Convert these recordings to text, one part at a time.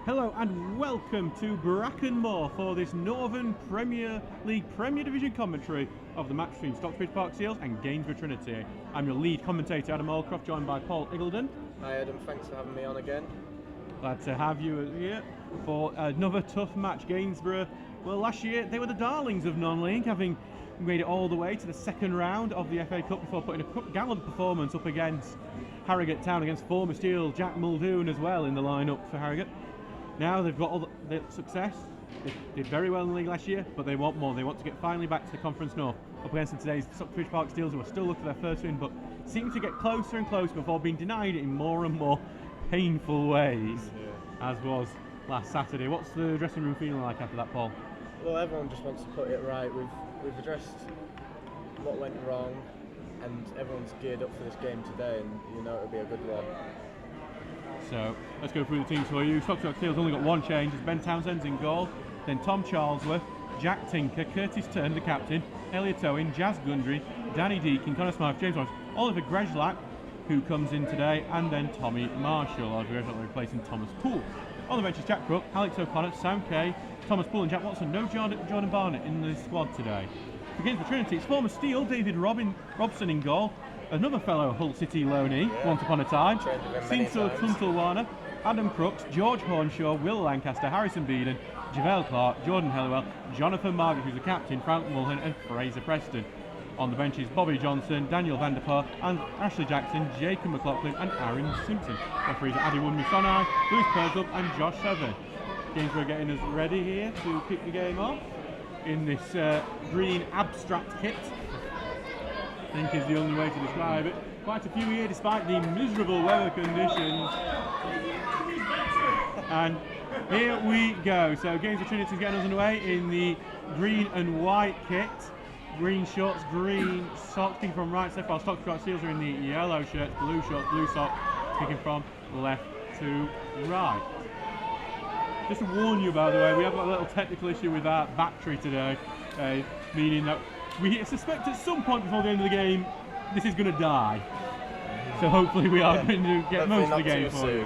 Hello and welcome to Brackenmore for this Northern Premier League Premier Division commentary of the match between Stocksbridge Park Seals and Gainsborough Trinity. I'm your lead commentator, Adam Allcroft, joined by Paul Iggulden. Hi Adam, thanks for having me on again. Glad to have you here for another tough match. Gainsborough, well, last year they were the darlings of non-league, having made it all the way to the second round of the FA Cup before putting a gallant performance up against Harrogate Town, against former Steel Jack Muldoon as well in the lineup for Harrogate. Now they've got all the success. They did very well in the league last year, but they want more. They want to get finally back to the Conference North. Up against today's Stocksbridge Park Steels, who are still looking for their first win, but seem to get closer and closer before being denied it in more and more painful ways, as was last Saturday. What's the dressing room feeling like after that, Paul? Well, everyone just wants to put it right. We've addressed what went wrong, and everyone's geared up for this game today, and you know it'll be a good one. So let's go through the teams for you. Stocksbridge Steels only got one change. It's Ben Townsend's in goal, then Tom Charlesworth, Jack Tinker, Curtis Turner, the captain, Elliot Owen, Jazz Gundry, Danny Deakin, Connor Smythe, James Morris, Oliver Grejlak, who comes in today, and then Tommy Marshall. Oliver Grejlak replacing Thomas Poole. On the bench is Jack Crook, Alex O'Connor, Sam Kay, Thomas Poole and Jack Watson. No Jordan Barnett in the squad today. For Gainsborough Trinity, it's former Steel David Robson in goal. Another fellow Hull City loanee, once upon a time, Sinsel Kuntelwana, Adam Crooks, George Hornshaw, Will Lancaster, Harrison Beeden, Javale Clark, Jordan Helliwell, Jonathan Margaret, who's the captain, Frank Mullen and Fraser Preston. On the benches, Bobby Johnson, Daniel van der Paar and Ashley Jackson, Jacob McLaughlin and Aaron Simpson. Referees are Adi Wunmi-Sonai, Lewis Perglup and Josh Seven. Gainsborough getting us ready here to kick the game off in this green abstract kit. I think is the only way to describe it. Quite a few here despite the miserable weather conditions. And here we go. So Gainsborough Trinity is getting us underway in the green and white kit. Green shorts, green socks, kicking from right to left, while Stocksbridge Seals are in the yellow shirts, blue shorts, blue socks, kicking from left to right. Just to warn you, by the way, we have got a little technical issue with our battery today, meaning that we suspect at some point before the end of the game this is going to die. So hopefully we are going to get most of the game for you.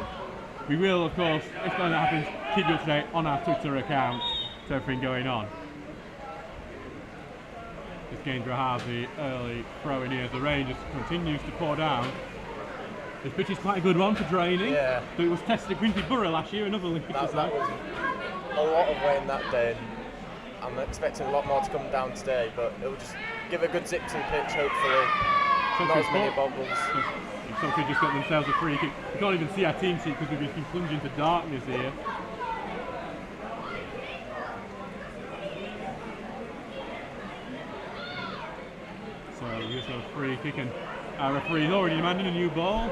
We will, of course, if that happens, keep you up to date on our Twitter account to everything going on. This Gainsborough has the early throw in here as the rain just continues to pour down. This pitch is quite a good one for draining. Yeah. So it was tested at Grimsby Borough last year, another Olympic that was a lot of rain that day. I'm expecting a lot more to come down today, but it will just give a good zip to the pitch, hopefully. Not as many bobbles. Stockbridge just got themselves a free kick. We can't even see our team sheet because we've just been plunged into darkness here. So we just got a free kick, and our referee's already demanding a new ball.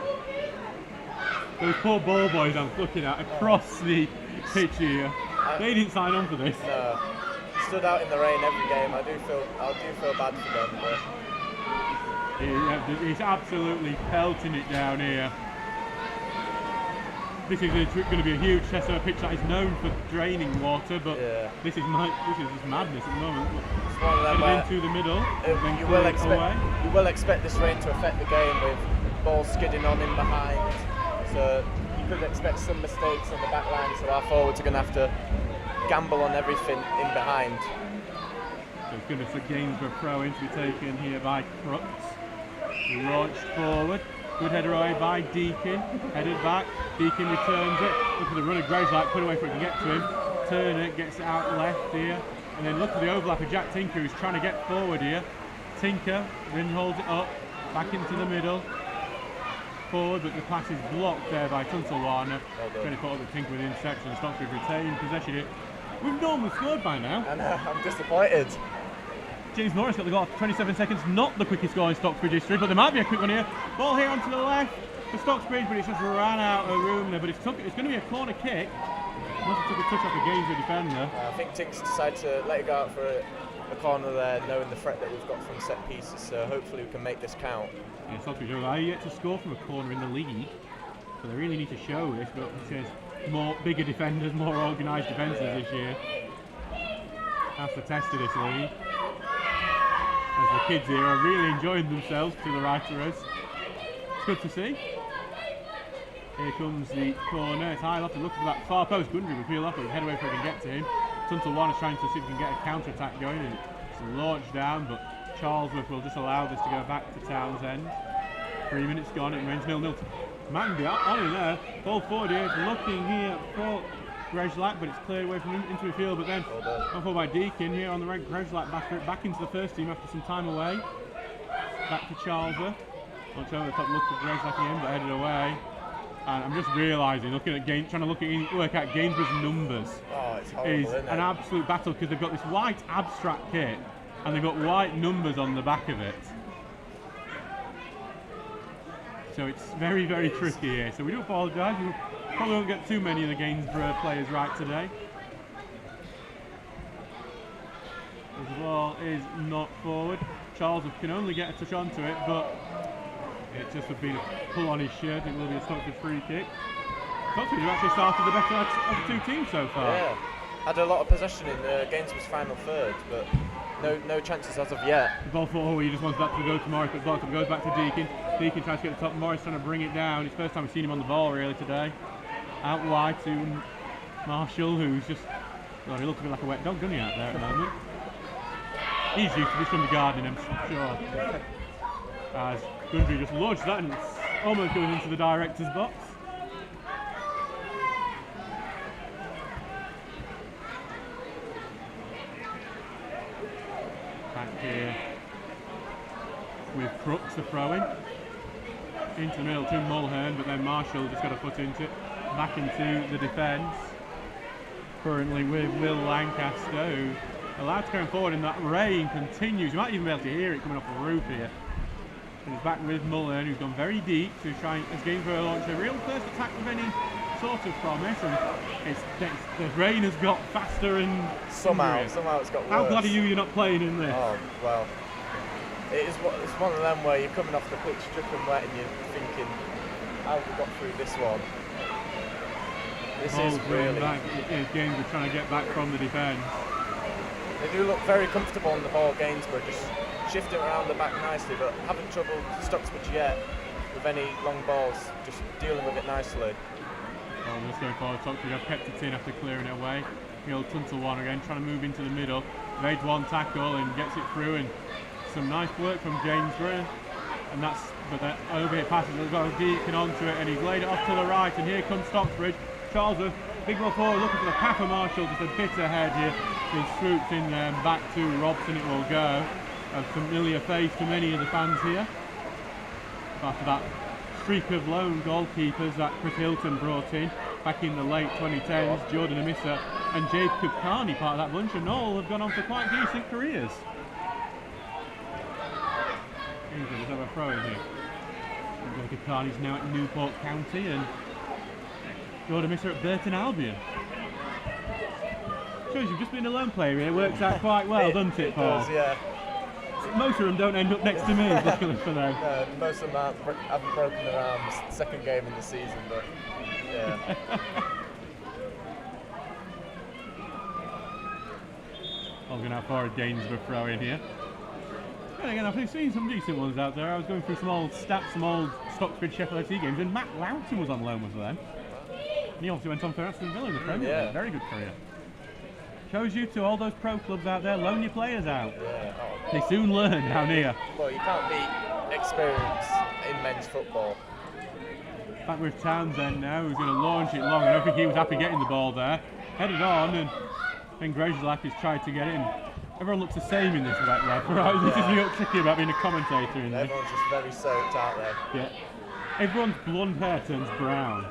Those poor ball boys I'm looking at across the pitch here, they didn't sign on for this. No. Stood out in the rain every game. I do feel bad for them, but he's absolutely pelting it down here. This is going to be a huge test of a pitch that is known for draining water, but this is just madness at the moment. It's one of them into the middle. You will expect this rain to affect the game with balls skidding on in behind. So you could expect some mistakes on the back line. So our forwards are going to have to gamble on everything in behind. So it's going to be a Gainsborough throw in to be taken here by Crooks. He launched forward. Good header away by Deakin. Headed back. Deakin returns it. Look at the run of Grejlak. Put away for it to get to him. Turner gets it out left here. And then look at the overlap of Jack Tinker, who's trying to get forward here. Tinker then holds it up. Back into the middle. Forward, but the pass is blocked there by Kuntelwana. Trying to put up the Tinker with interception. Stocksbridge retained possession here. We've normally scored by now. I know, I'm disappointed. James Morris got the goal after 27 seconds, not the quickest goal in Stocksbridge history, but there might be a quick one here. Ball here onto the left for Stocksbridge, but it's just ran out of room there. But it's going to be a corner kick. Must have took a touch off a Gainsborough defender. I think Tinks decided to let it go out for a corner there, knowing the threat that we've got from set pieces. So hopefully we can make this count. Yeah, Stocksbridge are yet to score from a corner in the league, so they really need to show this. But it says bigger defenders, more organised defences this year. That's the test of this league. As the kids here are really enjoying themselves to the right of us. It's good to see. Here comes the corner. It's high left. Looking for that far post. Gundry will peel off, but head away if we can get to him. Tuntel One is trying to see if he can get a counter attack going, and it's launched down, but Charlesworth will just allow this to go back to Townsend. 3 minutes gone. It remains 0-0. Manby on in there. Ball forward here. It's looking here for Grezlak, but it's cleared away from into the field. But then gone forward by Deakin here on the right. Grezlak back into the first team after some time away. Back to Charlesworth. Watch over the top, look at Grezlak again, but headed away. And I'm just realising, trying to work out Gainsborough's numbers. Oh, it's horrible, is an absolute battle because they've got this white abstract kit and they've got white numbers on the back of it. So it's very, very tricky here. So we do apologise. We probably won't get too many of the Gainsborough players right today. The ball is not forward. Charles can only get a touch onto it, but it just would be a pull on his shirt. It will be a Stocksbridge free kick. Stocksbridge have actually started the better of the two teams so far. Yeah, had a lot of possession in Gainsborough's final third, but no chances as of yet. The ball forward, he just wants that to go to Morris, but blocked up, goes back to Deakin. Deakin tries to get the top. Morris trying to bring it down. It's the first time we've seen him on the ball really today. Out wide to Marshall, who's just, God, he looks a bit like a wet dog, doesn't he, out there at the moment? He's used to this from the garden, I'm sure. As Gundry just launched that and it's almost going into the director's box. Back here with Crooks the throw-in. Into the middle to Mulhern, but then Marshall just got a foot into it. Back into the defence. Currently with Will Lancaster, who allowed to go forward, and that rain continues. You might even be able to hear it coming off the roof here. And he's back with Mulhern, who's gone very deep to try as Gainsborough launch a real first attack with any sort of promise. And the rain has got faster and somehow it's got worse. How glad are you're not playing in this? Oh well, it's one of them where you're coming off the pitch dripping wet and you're thinking, how have we got through this one? This is really back. Gainsborough trying to get back from the defence. They do look very comfortable on the ball, Gainsborough, just shifting around the back nicely, but having trouble Stocksbridge yet with any long balls, just dealing with it nicely. Well, just going forward, Stocksbridge have kept it in after clearing it away. He'll Tuntel One again, trying to move into the middle. Evades one tackle and gets it through, and some nice work from Gainsborough. And but that overhead passes, they've got Deakin onto it, and he's laid it off to the right, and here comes Stocksbridge. Charlesworth, big ball forward, looking for the path of Marshall, just a bit ahead here. He swoops in there and back to Robson it will go. A familiar face to many of the fans here. After that streak of lone goalkeepers that Chris Hilton brought in back in the late 2010s, Jordan Amissa and Jacob Carney, part of that bunch, and all have gone on for quite decent careers. Let's have a throw in here. Jacob Carney's now at Newport County, and Jordan Amissa at Burton Albion. Shows you've just been a lone player here, works out quite well, doesn't it, Paul? It does, yeah. Most of them don't end up next to me, luckily for them. No, most of them haven't broken their arms, second game in the season, but yeah. I'm going to have for a Gainsborough throw in here. And again, I've seen some decent ones out there. I was going through some old stats, some old Stocksbridge Sheffield FC games, and Matt Loughton was on loan with them. And he obviously went on for Aston Villa in the Premier League. Very good career. Shows you to all those pro clubs out there, loan your players out. Yeah. Oh. They soon learn down here. Well, you can't beat experience in men's football. Back with Townsend now, who's going to launch it long. I don't think he was happy getting the ball there. Headed on, and Grezlak has tried to get in. Everyone looks the same in this wet weather, right? This is the tricky about being a commentator in this. Everyone's just very soaked out there. Yeah. Everyone's blonde hair turns brown.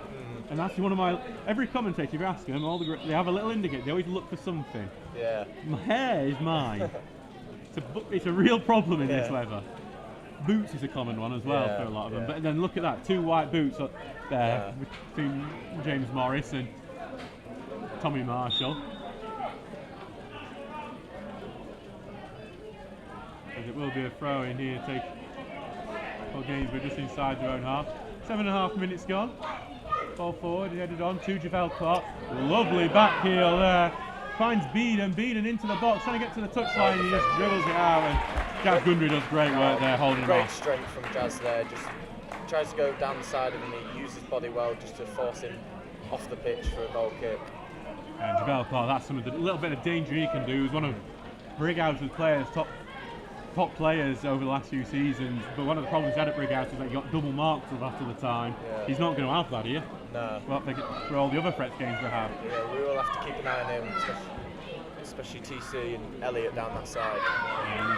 And that's one of my, every commentator, if you ask them, they have a little indicator, they always look for something. Yeah. My hair is mine. It's a real problem in this weather. Boots is a common one as well for a lot of them. But then look at that, 2 white boots up there between James Morris and Tommy Marshall. As it will be a throw in here, take for Gainsborough just inside their own half. 7.5 minutes gone. Ball forward, he headed on to Javel Clark. Lovely back heel there. Finds Beeden into the box, trying to get to the touchline. He just dribbles it out, and Jazz Gundry does great work there, holding him off. Great strength from Jazz there, just tries to go down the side of him. He uses body well just to force him off the pitch for a goal kick. And Javel Clark, that's some of the little bit of danger he can do. He's one of Brighouse's players, top players over the last few seasons. But one of the problems he had at Brighouse is that he got double marked a lot of the time. Yeah. He's not going to have that here. No. Well, for all the other threats Gainsborough have. Yeah, we will have to keep an eye on him, especially TC and Elliot down that side. And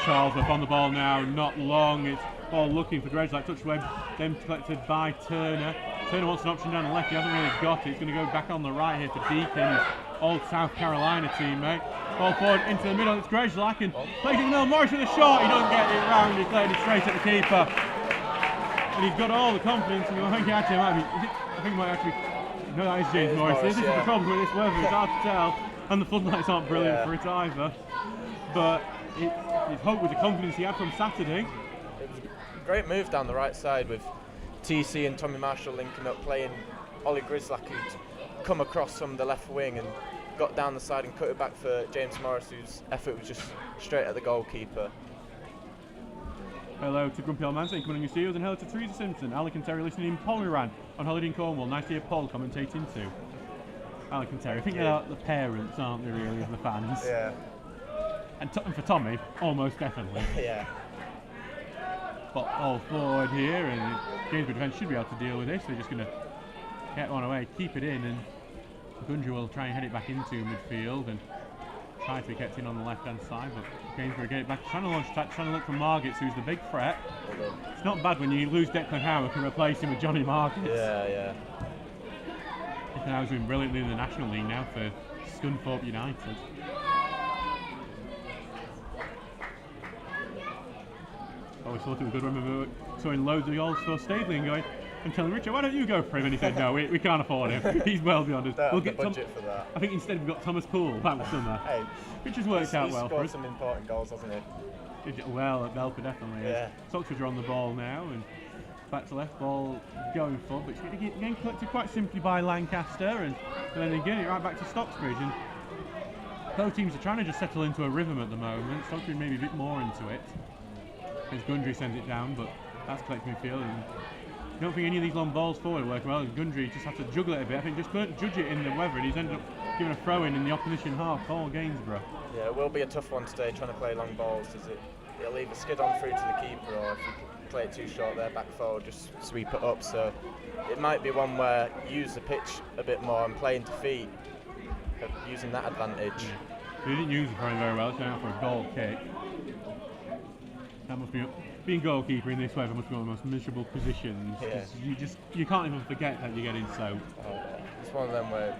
Charles up on the ball now, not long. It's ball looking for Dredge, like touch away, then collected by Turner. Turner wants an option down the left, he hasn't really got it. He's going to go back on the right here for Deacon, his old South Carolina teammate. Ball forward into the middle, it's Grezlak and plays it in the middle. Morris with a shot, he doesn't get it round, he's played it straight at the keeper. And he's got all the confidence, and I think he actually might be, I think he might actually, no, that is James Morris. This is the problem with this weather, it's hard to tell, and the floodlights aren't brilliant for it either. But it's hope with the confidence he had from Saturday. It was a great move down the right side with TC and Tommy Marshall linking up, playing Ollie Grezlak, who'd come across from the left wing and got down the side and cut it back for James Morris, whose effort was just straight at the goalkeeper. Hello to Grumpy Old Man saying, coming on your studios, and hello to Teresa Simpson, Alec and Terry listening in Polyran on holiday in Cornwall. Nice to hear Paul commentating too. Alec and Terry, I think they're the parents, aren't they, really, of the fans? Yeah. And for Tommy, almost definitely. Yeah. But all forward here, and Gainsborough defence should be able to deal with this. They're just going to get one away, keep it in, and Gundry will try and head it back into midfield and try to be kept in on the left-hand side. But Gainsborough get it back, trying to launch attack, trying to look for Margits, who's the big threat. It's not bad when you lose Declan Howard and replace him with Johnny Margits. Yeah. Declan Howard's doing brilliantly in the National League now for Scunthorpe United. Always thought it was good when we were throwing loads of goals for Staveley and going, I'm telling Richard, why don't you go for him? And he said, no, we can't afford him. He's well beyond us. We'll get budget for that. I think instead we've got Thomas Poole back with summer, which has worked out well for us. He's scored some important goals, hasn't he? Well, at Belper definitely. Yeah. Stocksbridge are on the ball now, and back to left, ball going for, but it's getting collected quite simply by Lancaster, and then they get it right back to Stocksbridge. And both teams are trying to just settle into a rhythm at the moment. Stocksbridge maybe a bit more into it, as Gundry sends it down, but that's collecting midfield. And I don't think any of these long balls forward work well. Gundry just had to juggle it a bit. I think just couldn't judge it in the weather, and he's ended up giving a throw in the opposition half for Gainsborough. Yeah, it will be a tough one today, trying to play long balls. It'll either skid on through to the keeper, or if you play it too short there, back forward, just sweep it up. So it might be one where you use the pitch a bit more and play into feet, using that advantage. He didn't use it very well. It's going out for a goal kick. That must be being goalkeeper in this weather must be one of the most miserable positions. Yeah. You can't even forget that you're getting soaked. Oh, yeah. It's one of them where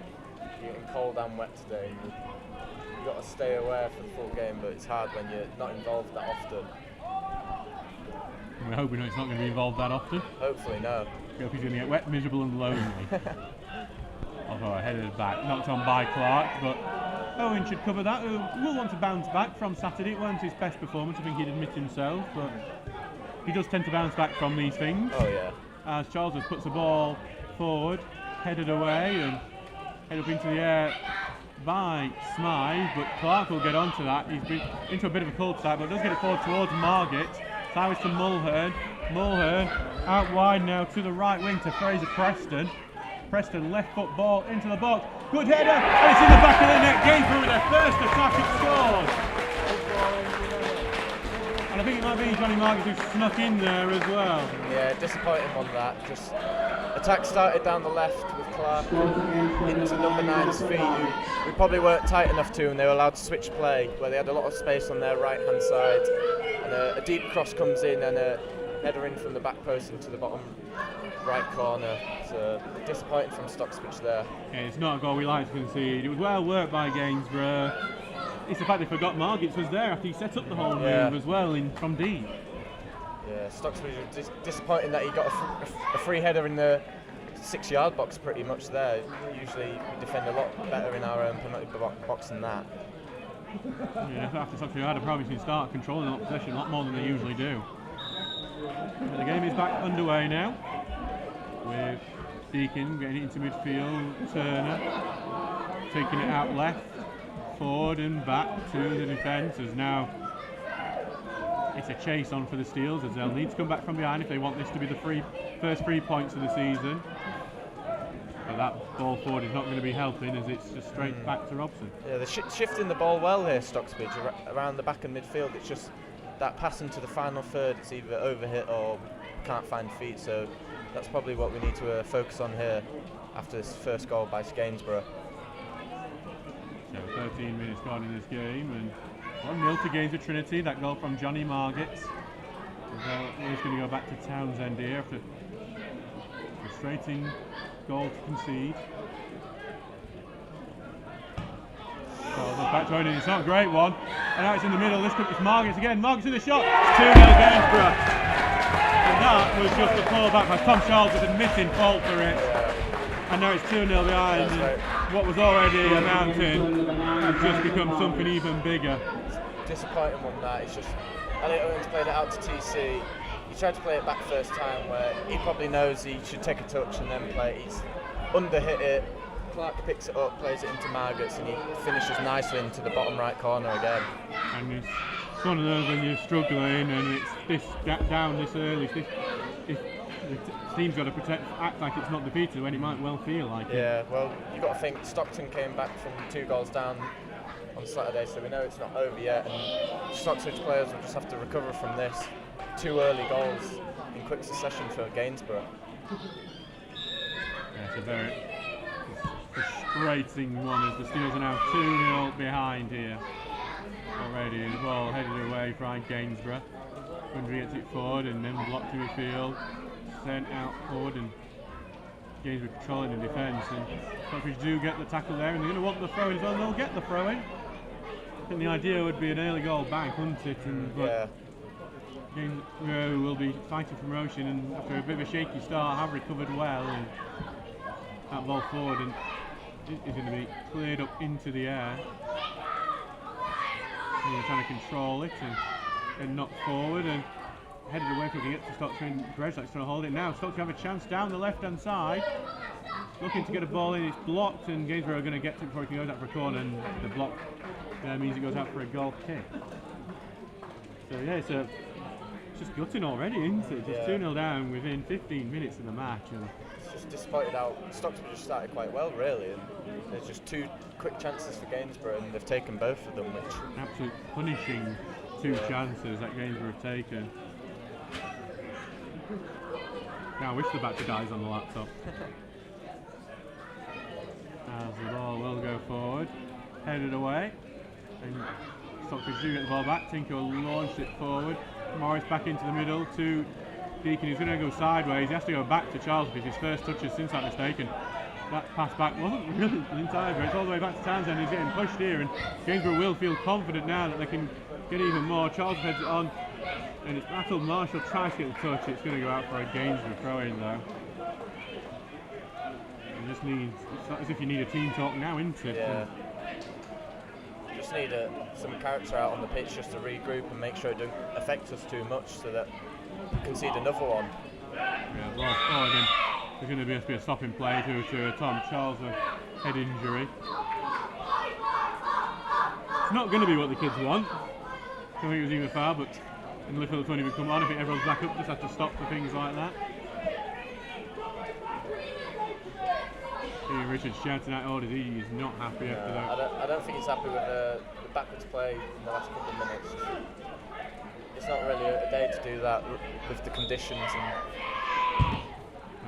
you're getting cold and wet today. You've got to stay aware for the full game, but it's hard when you're not involved that often. We're hoping it's not going to be involved that often. Hopefully, no. We hope he's going to get wet, miserable and lonely. Although headed back, knocked on by Clark, but Owen should cover that. Who will want to bounce back from Saturday. It wasn't his best performance, I think he'd admit himself, but he does tend to bounce back from these things. Oh yeah. As Charles puts the ball forward, headed away and head up into the air by Smythe, but Clark will get onto that. He's been into a bit of a cul-de-sac, but does get it forward towards Margit. Sideways to Mulhern. Mulhern out wide now to the right wing to Fraser Preston. Preston left foot ball into the box. Good header, and it's in the back of the net. Gainsborough with their first attack at scores. And I think it might be Johnny Margit who snuck in there as well. Yeah, disappointing one that. Just attack started down the left with Clark into number 9's feet, who probably weren't tight enough to, and they were allowed to switch play where they had a lot of space on their right hand side. And a deep cross comes in and a header in from the back post into the bottom right corner. So disappointing from Stocksbridge there. Yeah, it's not a goal we like to concede. It was well worked by Gainsborough. It's the fact they forgot Margits was there after he set up the whole move as well from deep. Yeah, Stocksbridge was disappointing that he got a free header in the 6-yard box pretty much there. Usually we defend a lot better in our own penalty box than that. Yeah, after Stocksbridge had a promising start, controlling that possession a lot more than they usually do. But the game is back underway now, with Deacon getting it into midfield, Turner taking it out left, forward and back to the defence, as now it's a chase on for the Steels, as they'll need to come back from behind if they want this to be the first 3 points of the season. But that ball forward is not going to be helping, as it's just straight back to Robson. Yeah, they're shifting the ball well here, Stocksbridge, around the back of midfield. It's just that pass into the final third, it's either overhit or can't find feet, so that's probably what we need to focus on here after this first goal by Gainsborough. So 13 minutes gone in this game, and 1-0 to Gainsborough Trinity. That goal from Johnny Margett. He's going to go back to Townsend here after frustrating goal to concede. So back to Owen, it's not a great one. And now it's in the middle. This it's Margett again. Margett's in the shot. It's 2-0 Gainsborough. And that was just a pull back by Tom Charles with admitting fault for it. And now it's 2-0 behind. And what was already a mountain has just become something even bigger. Disappointing one that. It's just Elliot Owens played it out to TC. He tried to play it back first time where he probably knows he should take a touch and then play it. He's underhit it. Clark picks it up, plays it into Margett, and he finishes nicely into the bottom right corner again. And it's one of those when you're struggling and it's this down this early. If the team's got to act like it's not defeated when it might well feel like it. Yeah, well, you've got to think Stockton came back from 2 goals down on Saturday, so we know it's not over yet, and Stocksbridge players will just have to recover from this. 2 early goals in quick succession for Gainsborough. Yeah, it's a very frustrating one as the Steels are now 2-0 behind here already. The ball headed away from Gainsborough. Gundry gets it forward and then blocked to midfield, sent out forward, and Gainsborough controlling the defence. And Stockbridge do get the tackle there, and they're going to want the throw in as well, and they'll get the throw in. I think the idea would be an early goal bank, wouldn't it? But Gainsborough will be fighting for promotion, and after a bit of a shaky start, have recovered well. And that ball forward and is going to be cleared up into the air. And they're trying to control it and knock forward and headed away from it to Stockton. Greg's trying to hold it now. Stockton have a chance down the left-hand side, looking to get a ball in. It's blocked, and Gainsborough are going to get to it before it can go out for a corner, and the block means it goes out for a goal kick. So yeah, it's just gutting already, isn't it? Just 2-0 down within 15 minutes of the match. And it's just disappointed how Stocksbridge started quite well, really, and there's just 2 quick chances for Gainsborough, and they've taken both of them, which absolute punishing 2 chances that Gainsborough have taken. Now I wish the battery dies on the laptop. As the ball will go forward, headed away, and Stockbridge do get the ball back. Tinker launched it forward. Morris back into the middle to Deacon, who's going to go sideways. He has to go back to Charles because his first touches since that mistake, and that pass back wasn't really inside, but it's all the way back to Townsend. He's getting pushed here, and Gainsborough will feel confident now that they can get even more. Charles heads it on, and it's battled. Marshall tries to get the touch. It's going to go out for a Gainsborough throw in though. You just need, it's as if you need a team talk now, isn't it? Yeah. Just need some character out on the pitch just to regroup and make sure it doesn't affect us too much, so that we concede another one. Yeah, well, again, there's going to be a stopping play to Tom Charles, a head injury. It's not going to be what the kids want. I don't think it was even a foul, but in the Liverpool 20 would come on. I think everyone's back up, just have to stop for things like that. Richards shouting out orders. He is not happy after that. I don't think he's happy with the backwards play in the last couple of minutes. It's not really a day to do that with the conditions, and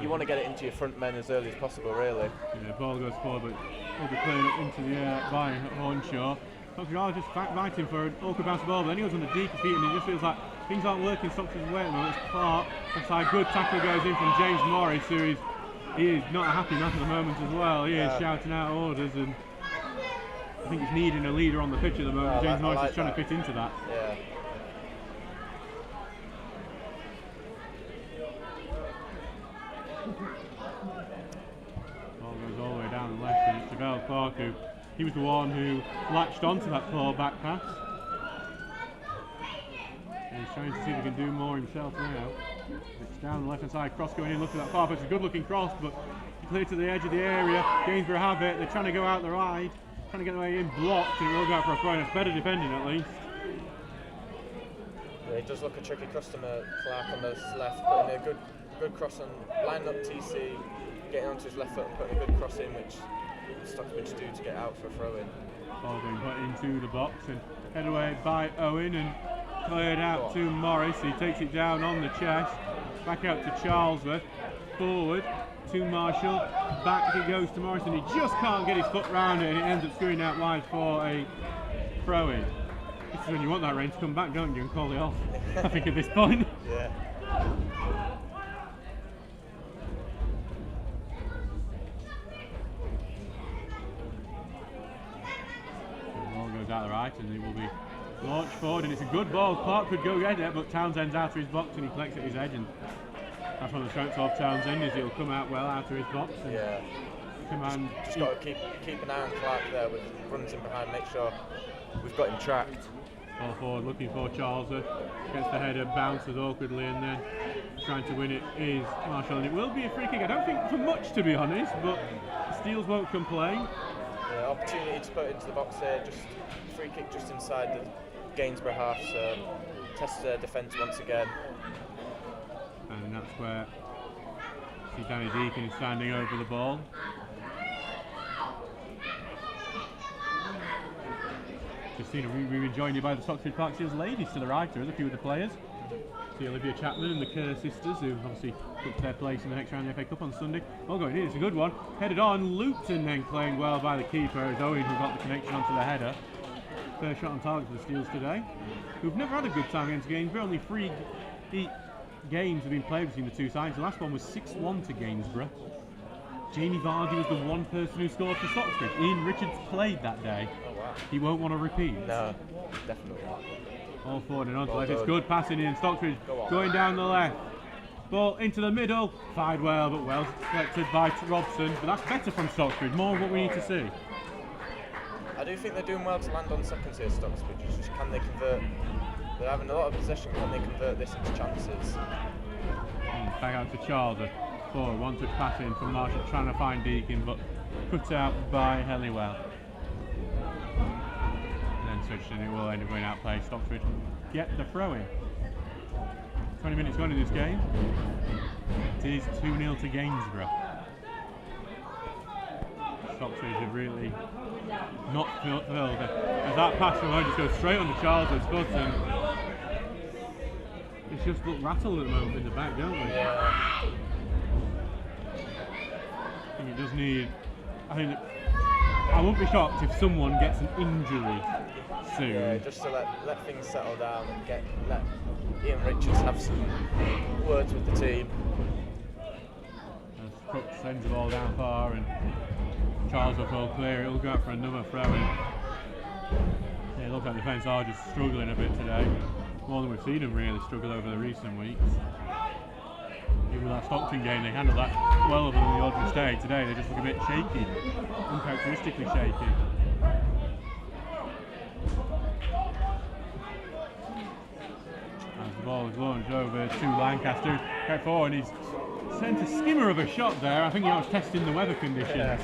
you want to get it into your front men as early as possible, really. Yeah, ball goes forward, but will be cleared up into the air by Hornshaw. Stockbridge just fighting for an awkward bounce ball, but then he goes on the deep feet, and it just feels like things aren't working Stockbridge's way at the moment. It's Clark. Inside, good tackle goes in from James Morris, who he is not a happy man at the moment as well. He is shouting out orders, and I think he's needing a leader on the pitch at the moment. James Morris is trying to fit into that. Yeah. Ball goes all the way down the left, and it's Javel Clark, who he was the one who latched onto that poor back pass. And he's trying to see if he can do more himself now. It's down the left hand side, cross going in, look at that far, but it's a good looking cross, but clear to the edge of the area. Gainsborough have it, they're trying to go out the right, trying to get the way in, blocked, and it will go out for a throw. It's better defending at least. Yeah, he does look a tricky customer, Clark on the left, putting a good cross on, lining up TC, getting onto his left foot and putting a good cross in, which Stocksbridge do to get out for a throw-in. Ball being put into the box and head away by Owen and cleared out to Morris. He takes it down on the chest, back out to Charlesworth, forward to Marshall, back it goes to Morris, and he just can't get his foot round it, and it ends up screwing out wide for a throw-in. This is when you want that rain to come back, don't you, and call it off, I think, at this point. Yeah. The ball goes out the right, and it will be launched forward, and it's a good ball. Clark could go get it, but Townsend's out of his box, and he collects at his edge, and that's one of the strengths of Townsend, is he'll come out well out of his box. And yeah. Just got to keep an eye on Clark there with runs in behind, make sure we've got him tracked. Ball forward, looking for Charlesworth, gets the header, bounces awkwardly, and then trying to win it is Marshall, and it will be a free kick. I don't think for much, to be honest, but Steels won't complain. Yeah, opportunity to put it into the box there, just free kick just inside the Gainsborough half, so test their defence once again. And that's where see Danny Deacon is standing over the ball. Just seen a room joined here by the Stocksbridge Park Steels ladies to the right. There's a few of the players. See Olivia Chapman and the Kerr sisters, who obviously took their place in the next round of the FA Cup on Sunday. Ball going in, it's a good one. Headed on, looped and then playing well by the keeper. It's Owen who got the connection onto the header. First shot on target for the Steels today, who've never had a good time against Gainsborough. Only 3 games have been played between the two sides. The last one was 6-1 to Gainsborough. Jamie Vardy was the one person who scored for Stocksbridge. Ian Richards played that day. Oh, wow. He won't want to repeat. No, definitely not. All forward and on to left. It's good passing in. Stocksbridge going down the left. Ball into the middle. Fired well, but well collected by Robson. But that's better from Stocksbridge. More of what we need to see. I do think they're doing well to land on seconds here, Stocksbridge. It's just, can they convert? They're having a lot of possession. Can they convert this into chances? Back out to Charles. Forward, one touch pass in from Marshall, trying to find Deacon, but put out by Helliwell. And then switched, and it will end up going out play. Stocksbridge get the throw in. 20 minutes gone in this game. It is 2-0 to Gainsborough. Stocksbridge have really not filled. As that pass from home just goes straight on to Charles's foot, and it's just looked rattled at the moment in the back, don't we? Yeah. I think it does need. I won't be shocked if someone gets an injury soon. Yeah, just to let things settle down and let Ian Richards have some words with the team. As Cook sends the ball down far, and Charles will clear. It'll go out for another throw-in. Yeah, it looks like the defence are just struggling a bit today, more than we've seen them really struggle over the recent weeks. Even with that Stockton game, they handled that well over the ordinary stage. Today they just look a bit shaky, uncharacteristically shaky. As the ball is launched over to Lancaster, right forward, and he's sent a skimmer of a shot there. I think he was testing the weather conditions. Yeah.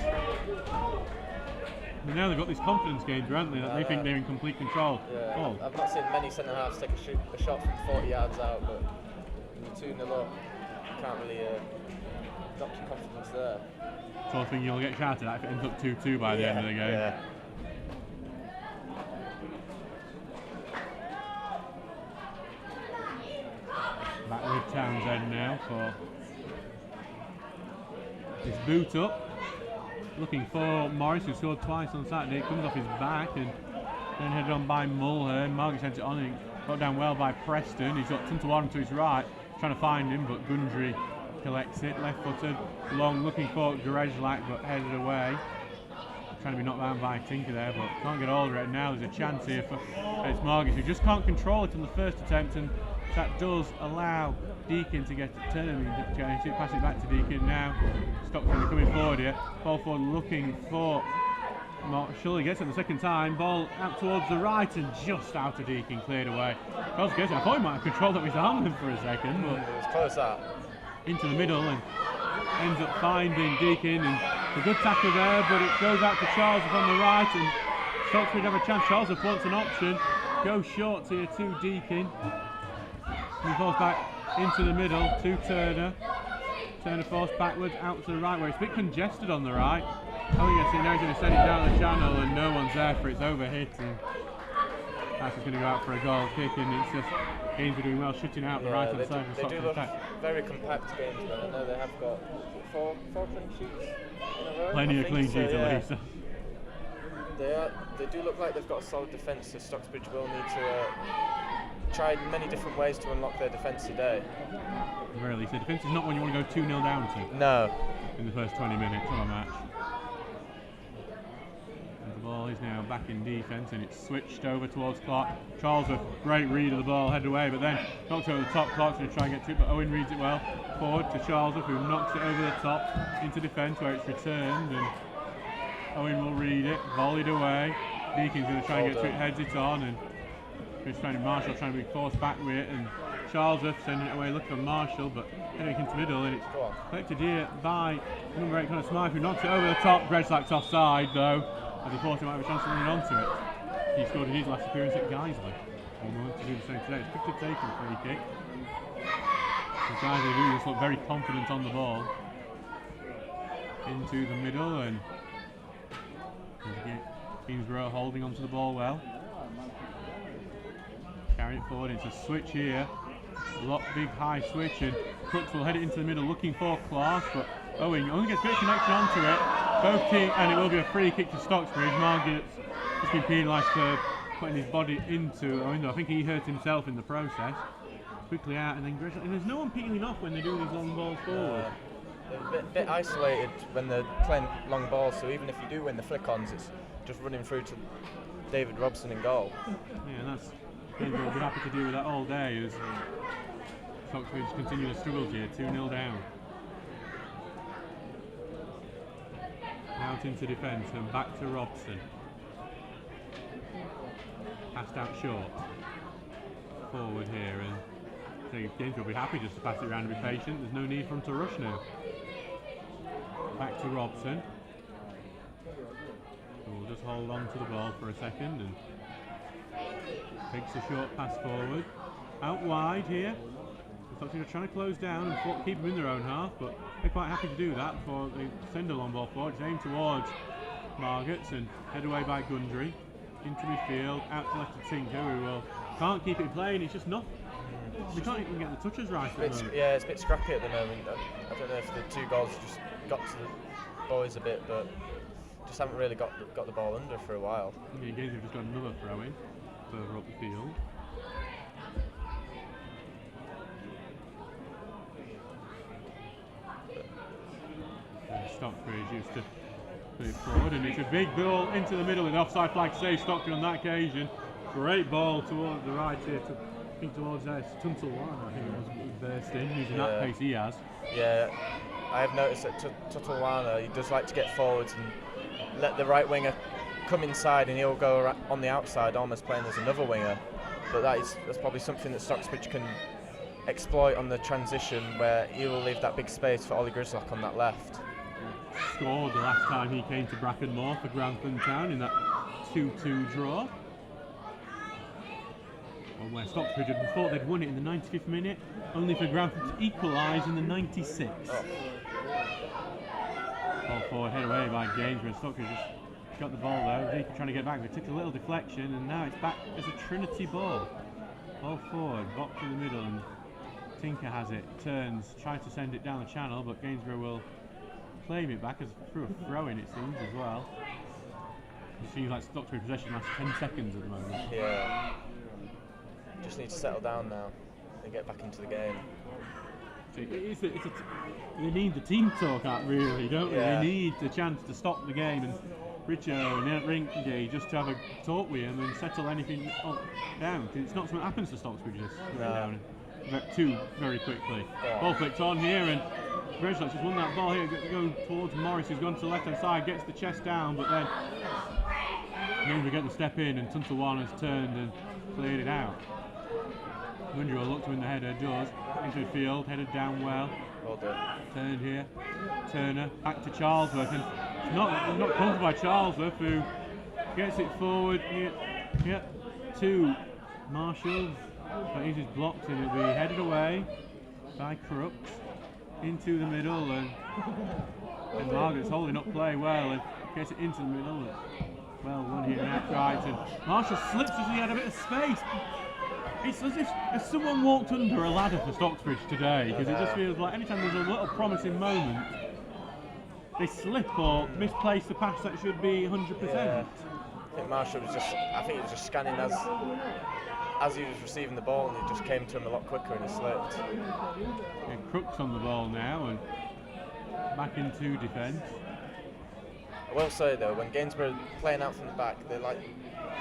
And now they've got this confidence game, haven't they, that they think they're in complete control. Yeah. Oh. I've not seen many centre halves take a shot from 40 yards out, but 2-0 up. Can't really knock your confidence there. So I think you'll get shouted at if it ends up 2-2 by the end of the game. Yeah. Back with Townsend now for his boot up. Looking for Morris, who scored twice on Saturday. It comes off his back and then headed on by Mulhern. Margaret sent it on and got down well by Preston. He's got Tuntawarren to his right, trying to find him, but Gundry collects it, left-footed, long, looking for Garejlak, but headed away. Trying to be knocked down by Tinker there, but can't get hold of it. And now there's a chance here for it's Margis, who just can't control it on the first attempt, and that does allow Deacon to get it turning. Pass it back to Deacon now. Stockton coming forward here. Ball forward looking for Marshall. He gets it the second time. Ball out towards the right and just out of Deacon, cleared away. I thought he might have controlled it with his arm for a second, but it was close that. Into the middle and ends up finding Deacon, and a good tackle there, but it goes out to Charles on the right, and Stocksbridge have a chance. Charles wants an option, goes short here to Deacon. He falls back into the middle to Turner. Turner forced backwards out to the right where it's a bit congested on the right. Oh yes, he knows he's going to send it down the channel and no one's there for it's overhit. And that's just going to go out for a goal kick, and it's just Gainsborough doing well shooting out the right hand side of the They do look very compact games, but I know they have got four clean sheets in a row. Plenty of clean sheets at least. They do look like they've got a solid defence, so Stocksbridge will need to try many different ways to unlock their defence today. Really, so defence is not one you want to go 2-0 down to. No. In the first 20 minutes of a match. And the ball is now back in defence, and it's switched over towards Clark. Charles, a great read of the ball, headed away, but then knocked over the top. Clark's going to try and get to it, but Owen reads it well. Forward to Charles, who knocks it over the top into defence, where it's returned, and Owen will read it, volleyed away. Deacon's going to try and get to it, heads it on, and Chris trying to Marshall trying to be forced back with it, and Charlesworth sending it away, looking for Marshall, but heading into middle, and it's collected here by number 8 Connor Smythe, who knocks it over the top. Gredslack's offside though, as he thought he might have a chance of running onto it. He scored in his last appearance at Gainsborough. Almost to do the same today. It's quickly taken free kick. The guys do just look very confident on the ball. Into the middle, and Gainsborough holding onto the ball well. Carry it forward, it's a switch here. Big high switch, and Crooks will head it into the middle looking for Clark, but Owen only gets a bit of connection onto it. Both teams, and it will be a free kick to Stocksbridge. Margaret's just been penalised for putting his body into Owen. I think he hurt himself in the process. Quickly out, and then Gresham, and there's no one peeling off when they do these long balls forward. They're a bit isolated when they're playing long balls, so even if you do win the flick-ons, it's just running through to David Robson in goal. Yeah, and that's Gainsborough will be happy to deal with that all day as Stocksbridge continue to struggle here, 2-0 down. Out into defence and back to Robson. Passed out short. Forward here, and so Gainsborough will be happy just to pass it around and be patient. There's no need for him to rush now. Back to Robson. We'll just hold on to the ball for a second and takes a short pass forward. Out wide here. They're trying to close down and keep them in their own half, but they're quite happy to do that before they send a long ball forward. It's aimed towards Margetts and head away by Gundry. Into midfield, out to left to Tinker, who can't keep it playing. It's just not. We can't even get the touches right at the moment. Yeah, it's a bit scrappy at the moment. I don't know if the 2 goals just got to the boys a bit, but just haven't really got the ball under for a while. Yeah, Gainsborough just got another throw in further up the field. Stocksbridge used to put it forward, and it's a big ball into the middle, and offside flag saved Stockton on that occasion. Great ball towards the right here, I think towards Tuntel Wan, I think it was burst in, using that pace he has. Yeah, I have noticed that Tutulwana, he does like to get forwards and let the right winger come inside, and he'll go on the outside almost playing as another winger. But that's probably something that Stocksbridge can exploit on the transition, where he will leave that big space for Ollie Gridslack on that left. Scored the last time he came to Brackenmore for Grantham Town in that 2-2 draw. Well, where Stocksbridge had thought they'd won it in the 95th minute, only for Grantham to equalise in the 96th. Ball forward, head away by Gainsborough. Stocksbridge just got the ball though. Deacon trying to get back, but took a little deflection, and now it's back as a Trinity ball. Ball forward, box in the middle, and Tinker has it, turns, tries to send it down the channel, but Gainsborough will claim it back as through a throw-in, it seems, as well. It seems like Stocksbridge possession lasts 10 seconds at the moment. Yeah. Just need to settle down now and get back into the game. They need the team talk out, really, don't they? They need the chance to stop the game, and Richo and Rinky just to have a talk with him and settle anything down. Because it's not something that happens to Stocksbridge just down too very quickly. Yeah. Ball flicked on here, and Gridslack just won that ball here, go towards Morris, who's gone to the left hand side, gets the chest down, but then Gainsborough get the step in, and Tuntelwan has turned and cleared it out. Gundry will look to win the header, does. Into the field, headed down well. Well done. Turned here. Turner, back to Charlesworth, and it's not covered by Charlesworth, who gets it forward here to Marshall. But he's just blocked and it'll be headed away by Crooks into the middle, and Margaret's holding up play well and gets it into the middle. Well won here in outright, and Marshall slips as he had a bit of space. It's as if someone walked under a ladder for Stocksbridge today, because it just feels like anytime there's a little promising moment, they slip or misplace the pass that should be 100%. Yeah. I think Marshall was just scanning as he was receiving the ball, and it just came to him a lot quicker and he slipped. Yeah, Crooks on the ball now and back into defence. I will say though, when Gainsborough playing out from the back, they're like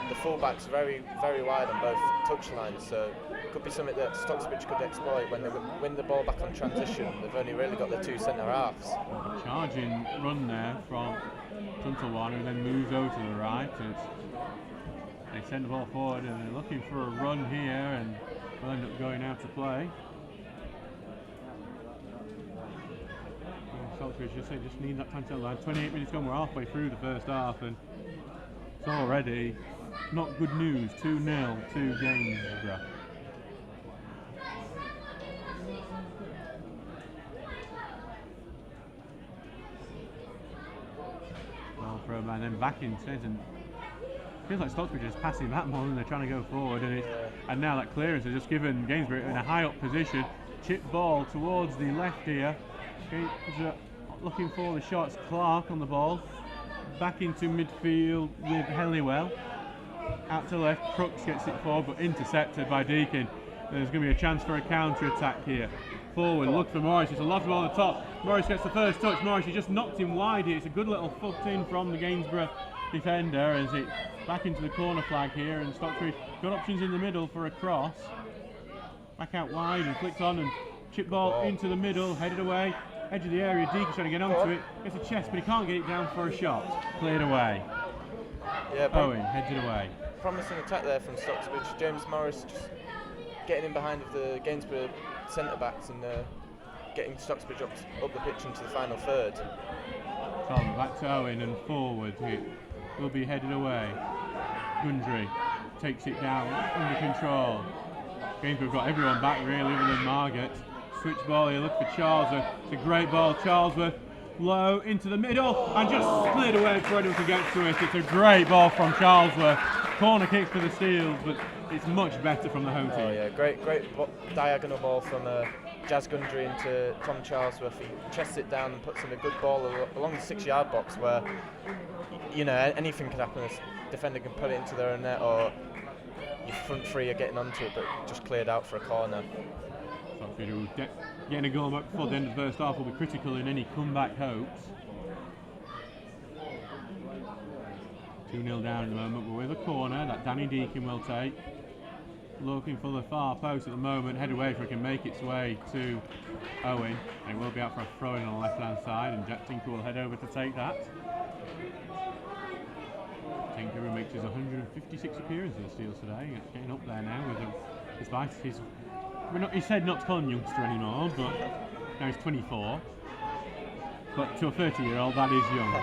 the full-backs very, very wide on both touchlines, so it could be something that Stocksbridge could exploit when they win the ball back on transition. They've only really got their two centre-halves. A charging run there from Tuntalwana, who then moves over to the right. They send the ball forward and they're looking for a run here, and will end up going out to play. Stocksbridge just need that time to line. 28 minutes gone, we're halfway through the first half, and it's already not good news. 2-0 to Gainsborough. Well, throw man, then back in says, and feels like Stocksbridge is passing that more than they're trying to go forward, and now that clearance has just given Gainsborough in a high up position. Chip ball towards the left here. Looking for the shots. Clark on the ball. Back into midfield with Helliwell. Out to left, Crooks gets it forward, but intercepted by Deakin. There's going to be a chance for a counter-attack here. Forward, look for Morris. It's a lot of ball on the top. Morris gets the first touch. Morris, he just knocked him wide here. It's a good little foot in from the Gainsborough defender as it back into the corner flag here, and Stocksbridge got options in the middle for a cross. Back out wide and flicked on, and chip ball into the middle, headed away. Edge of the area, Deakin trying to get onto it. Gets a chest, but he can't get it down for a shot. Cleared away. Yeah, Owen heads it away. Promising attack there from Stocksbridge. James Morris just getting in behind of the Gainsborough centre backs and getting Stocksbridge up the pitch into the final third. Tom back to Owen and forward. It will be headed away. Gundry takes it down under control. Gainsborough got everyone back really, other than Margaret. Switch ball here, look for Charlesworth. It's a great ball, Charlesworth. Low into the middle and just slid away before anyone could get to it. It's a great ball from Charlesworth. Corner kick for the Steels, but it's much better from the home team. Oh yeah, great diagonal ball from Jazz Gundry into Tom Charlesworth. He chests it down and puts in a good ball along the 6-yard box where, you know, anything could happen. A defender can put it into their own net, or your front three are getting onto it, but just cleared out for a corner. Getting a goal back before the end of the first half will be critical in any comeback hopes. 2-0 down at the moment, but with a corner that Danny Deakin will take. Looking for the far post at the moment, head away if it can make its way to Owen, and it will be out for a throw in on the left hand side, and Jack Tinker will head over to take that. Tinker, who makes his 156 appearances in the Steels today, it's getting up there now with him, despite his. He said not to call him youngster anymore, but now he's 24. But to a 30-year-old, that is young.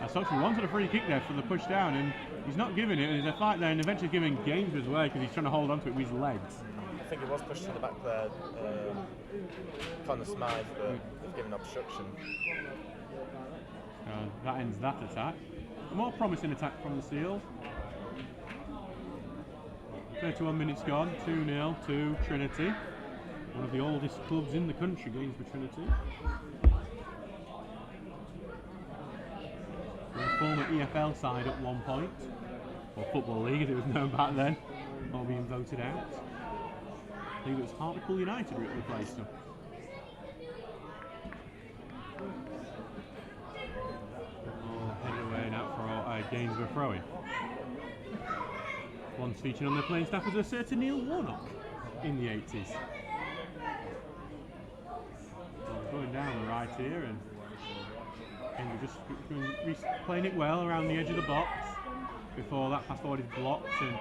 Stocksbridge wanted a free kick there for the push down, and he's not giving it. There's a fight there, and eventually giving Gainsborough's way because he's trying to hold on to it with his legs. I think it was pushed to the back there. Connor Smythe, but they've given obstruction. That ends that attack. A more promising attack from the Steels. 31 minutes gone, 2-0 to Trinity. One of the oldest clubs in the country, Gainsborough Trinity. The former EFL side at one point, or Football League as it was known back then, all being voted out. I think it was Hartlepool United who replaced them. Headed away now for Gainsborough throwing. Once featured on their playing staff was a certain Neil Warnock in the 80s. Going down the right here, and we're just playing it well around the edge of the box. Before that pass forward is blocked and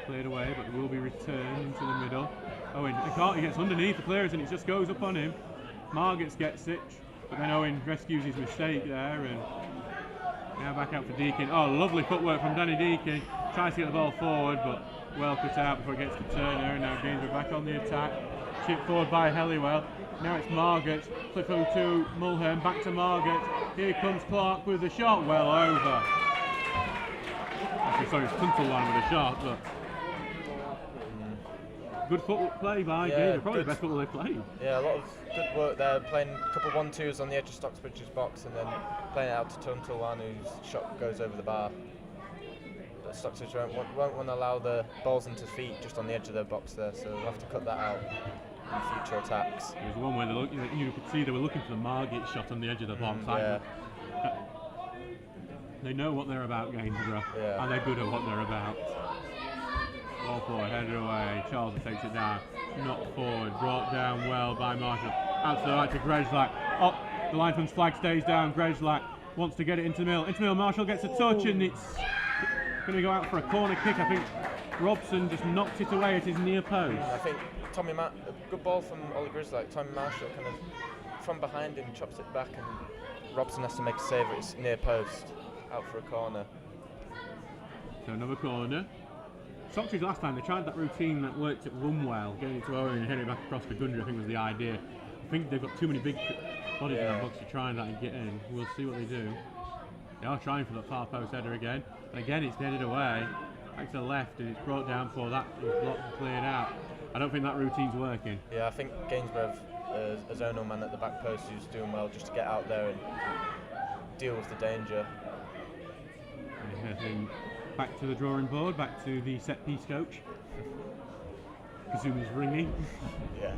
cleared away, but it will be returned into the middle. Owen, he gets underneath the clearance and it just goes up on him. Margets gets it, but then Owen rescues his mistake there, and now back out for Deakin. Oh, lovely footwork from Danny Deakin. Tries to get the ball forward, but well cut out before it gets to Turner, and now Gainsborough back on the attack. Chip forward by Helliwell. Now it's Margaret. Flip over to Mulhern, back to Margaret. Here comes Clark with the shot, well over. Actually, sorry, it's Tuntelwan with a shot, but good football play by Gainsborough. Probably the best football they've played. Yeah, a lot of good work there. Playing a couple of 1-2s on the edge of Stocksbridge's box, and then playing it out to Tuntelwan, whose shot goes over the bar. But Stocksbridge won't want to allow the balls into feet just on the edge of their box there, so we'll have to cut that out in future attacks. There was one where you could see they were looking for the Margate shot on the edge of the box. Yeah. They know what they're about, Gainsborough, and they're good at what they're about. Ball forward, headed away. Charles takes it down. Knocked forward, brought down well by Marshall. Out to the right to Grezlak. Oh, the linesman's flag stays down. Grezlak wants to get it into the middle. Into the middle, Marshall gets a touch, and it's going to go out for a corner kick. I think Robson just knocked it away at his near post. I think a good ball from Ollie Grezlak. Tommy Marshall kind of from behind him chops it back, and Robson has to make a save at his near post. Out for a corner. So another corner. Stocksbridge last time they tried that routine that worked at Rumwell, getting it to Owen and heading it back across the Gundry, I think was the idea. I think they've got too many big bodies in that box to try and get in. We'll see what they do. They are trying for the far post header again. And again it's headed away, back to the left, and it's brought down for that. It's blocked and cleared out. I don't think that routine's working. Yeah, I think Gainsborough have a zonal man at the back post who's doing well just to get out there and deal with the danger. Back to the drawing board, back to the set piece coach. Kazumi's ringing. Yeah.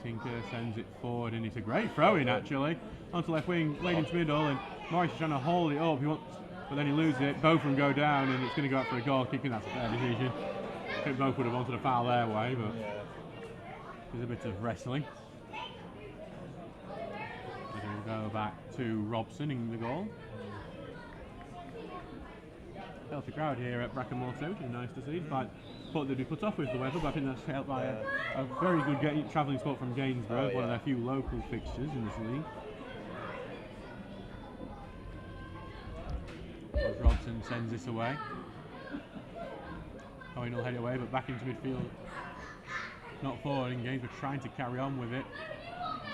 Tinker sends it forward, and it's a great throw in actually. Onto left wing, laid into middle, and Morris is trying to hold it up. But then he loses it. Both of them go down, and it's going to go out for a goal kick, and that's a fair decision. I think both would have wanted a foul their way, but there's a bit of wrestling. We'll go back to Robson in the goal. Healthy crowd here at Brackenmore, which is nice to see. But thought they'd be put off with the weather, but I think that's helped by a very good travelling spot from Gainsborough, one of their few local fixtures in this league. As Robson sends this away. Owen will head it away, but back into midfield. Not forward, and Gainsborough trying to carry on with it.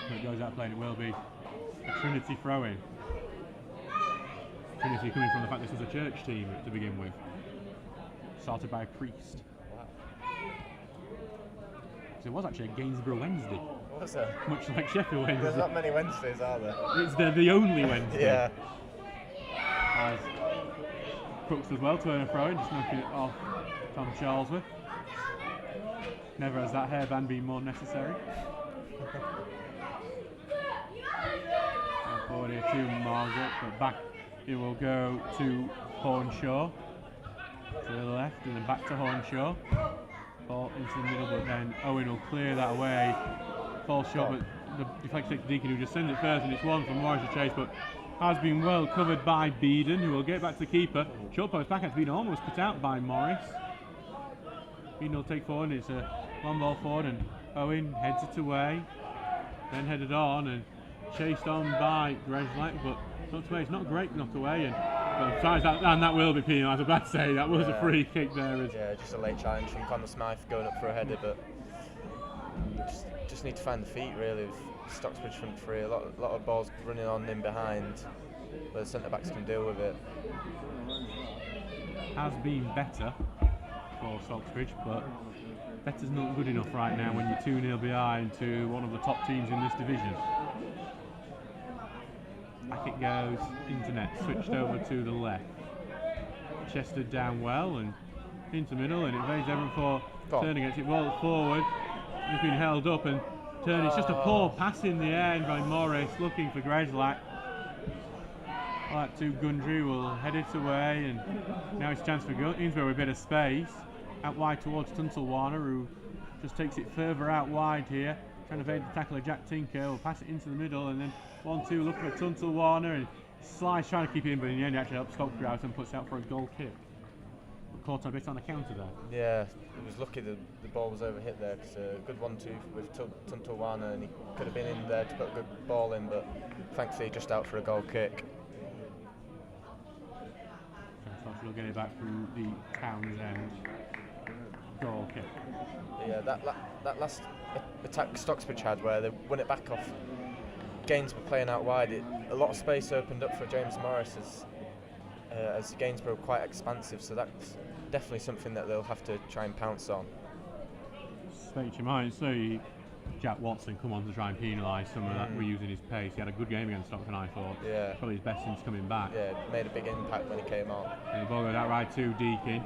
But it goes out playing, it will be a Trinity throw-in. Trinity coming from the fact this was a church team to begin with. Started by a priest. Wow. So it was actually a Gainsborough Wednesday. What was that? Much like Sheffield Wednesday. There's not many Wednesdays, are there? It's the only Wednesday. Yeah. As Crooks as well, turning a throw-in, just knocking it off Tom Charlesworth. Never has that hairband been more necessary. Forward here to Margaret, but back it will go to Hornshaw. To the left and then back to Hornshaw. Ball into the middle, but then Owen will clear that away. Falls shot, but the deflection takes Deacon, who just sends it first, and it's one from Morris to chase, but has been well covered by Beeden, who will get back to the keeper. Short post back, it's been almost put out by Morris. Beeden will take forward, and it's a long ball forward, and Owen heads it away, then headed on and chased on by Grezlak, but it's not a great knock away, and besides that, and that will be penalised. I was about to say that was a free kick there. Yeah, just a late challenge from Conor Smythe going up for a header, but just need to find the feet really with Stocksbridge front three. A lot of balls running on in behind, but the centre backs can deal with it. Has been better for Stocksbridge, but better's not good enough right now when you're 2-0 behind to one of the top teams in this division. Back it goes, internet switched over to the left. Chester down well and into middle, and it evades everyone for Turner, gets it rolled forward. It's been held up, and Turner, it's just a poor pass in the end by Morris looking for Grezlak. That to Gundry will head it away, and now it's a chance for Gainsborough with a bit of space. Out wide towards Tuntelwana, who just takes it further out wide here. Trying to evade the tackle of Jack Tinker, will pass it into the middle, and then 1-2 looking for Tuntelwana, and Slice trying to keep it in, but in the end he actually helps Stocksbridge out and puts it out for a goal kick. But caught a bit on the counter there. Yeah, it was lucky the ball was overhit there, because a good 1-2 with Tuntelwana, and he could have been in there to put a good ball in, but thankfully just out for a goal kick. Marshall will get it back through the Townsend goal kick. Yeah, that last attack Stocksbridge had, where they won it back off Gainsborough playing out wide, a lot of space opened up for James Morris as Gainsborough quite expansive, so that's definitely something that they'll have to try and pounce on. Spate, you might see Jack Watson come on to try and penalise some of that reusing his pace. He had a good game against Stockton, I thought. Yeah. Probably his best since coming back. Yeah, made a big impact when he came on. And the ball goes out right to Deakin.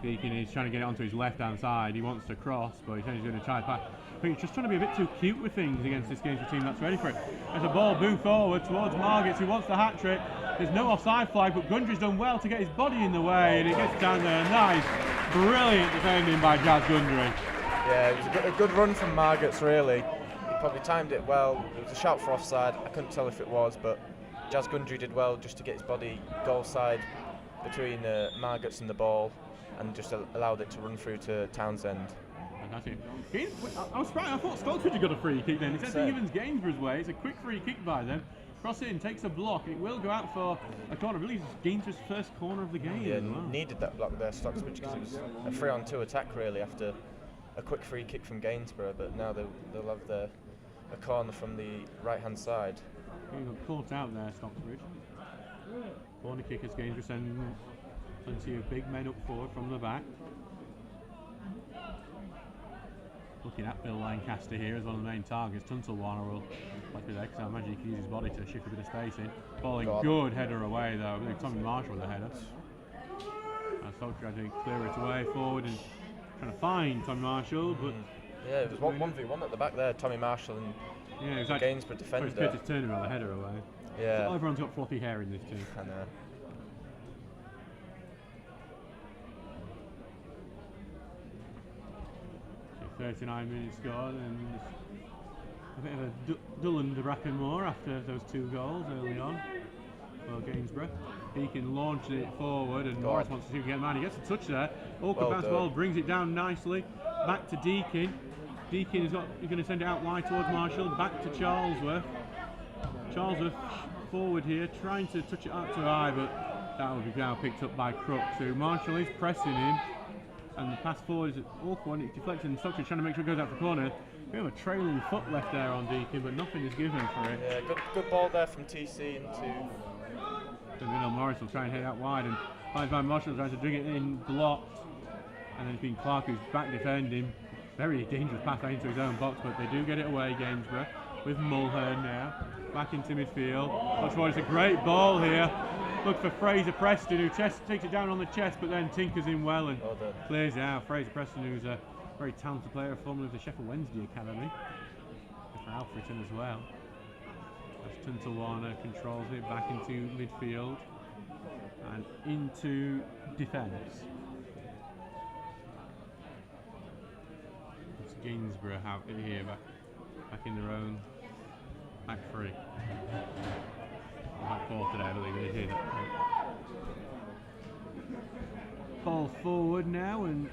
Deakin is trying to get it onto his left-hand side. He wants to cross, but he's going to try to pass. I think he's just trying to be a bit too cute with things against this Gainsborough team that's ready for it. There's a ball boom forward towards Margits, who wants the hat-trick. There's no offside flag, but Gundry's done well to get his body in the way, and it gets down there. Nice, brilliant defending by Jazz Gundry. Yeah, it was a good run from Margits, really. He probably timed it well. It was a shout for offside. I couldn't tell if it was, but Jazz Gundry did well just to get his body goal side between Margits and the ball, and just allowed it to run through to Townsend. Fantastic. I was surprised. I thought Stocksbridge had got a free kick then. It's St. Gibbons Gainsborough's way. It's a quick free kick by them. Cross in, takes a block, and it will go out for a corner. I believe it's Gainsborough's first corner of the game. Yeah, as well. Needed that block there, Stocksbridge, because it was a 3-on-2 attack really after a quick free kick from Gainsborough, but now they'll have a corner from the right-hand side. He got caught out there, Stocksbridge. Corner kick as Gainsborough send plenty of big men up forward from the back. Looking at Bill Lancaster here as one of the main targets. Tunselwarner will play there because I imagine he can use his body to shift a bit of space in. Balling good header away though. I believe Tommy Marshall with the header. And Stockbridge trying to clear it away forward and trying to find Tommy Marshall, but yeah, it was 1v1 at the back there. Tommy Marshall and the Gainsborough defender. It's Curtis Turner on the header away. Yeah. So everyone's got floppy hair in this team. I know. 39 minutes gone, and a bit of a dull and Brackenmore after those 2 goals early on for Gainsborough. Deakin launched it forward, and Morris wants to see if he can get a man. He gets a touch there. Allcroft ball brings it down nicely. Back to Deakin. Deakin he's going to send it out wide towards Marshall. Back to Charlesworth. Charlesworth forward here, trying to touch it out to eye, but that will be now picked up by Crooks. So Marshall is pressing him. And the pass forward is awkward, it's deflected, and Stockbridge trying to make sure it goes out for corner. We have a trailing foot left there on Deakin, but nothing is given for it. Yeah, good ball there from TC into... So Morris will try and head out wide, and finds by Marshall trying to bring it in, blocked. And then it's been Clark who's back defending. Very dangerous pass into his own box, but they do get it away, Gainsborough, with Mulhern now. Back into midfield. Watch what, it's a great ball here. Look for Fraser Preston, who takes it down on the chest, but then tinkers in well and clears it out. Fraser Preston, who's a very talented player, formerly of the Sheffield Wednesday Academy. For Alfreton as well. As Tunselwarner controls it back into midfield and into defence. It's Gainsborough have it here, back in their own back 3. Back 4 today, I believe it is here. Ball forward now, and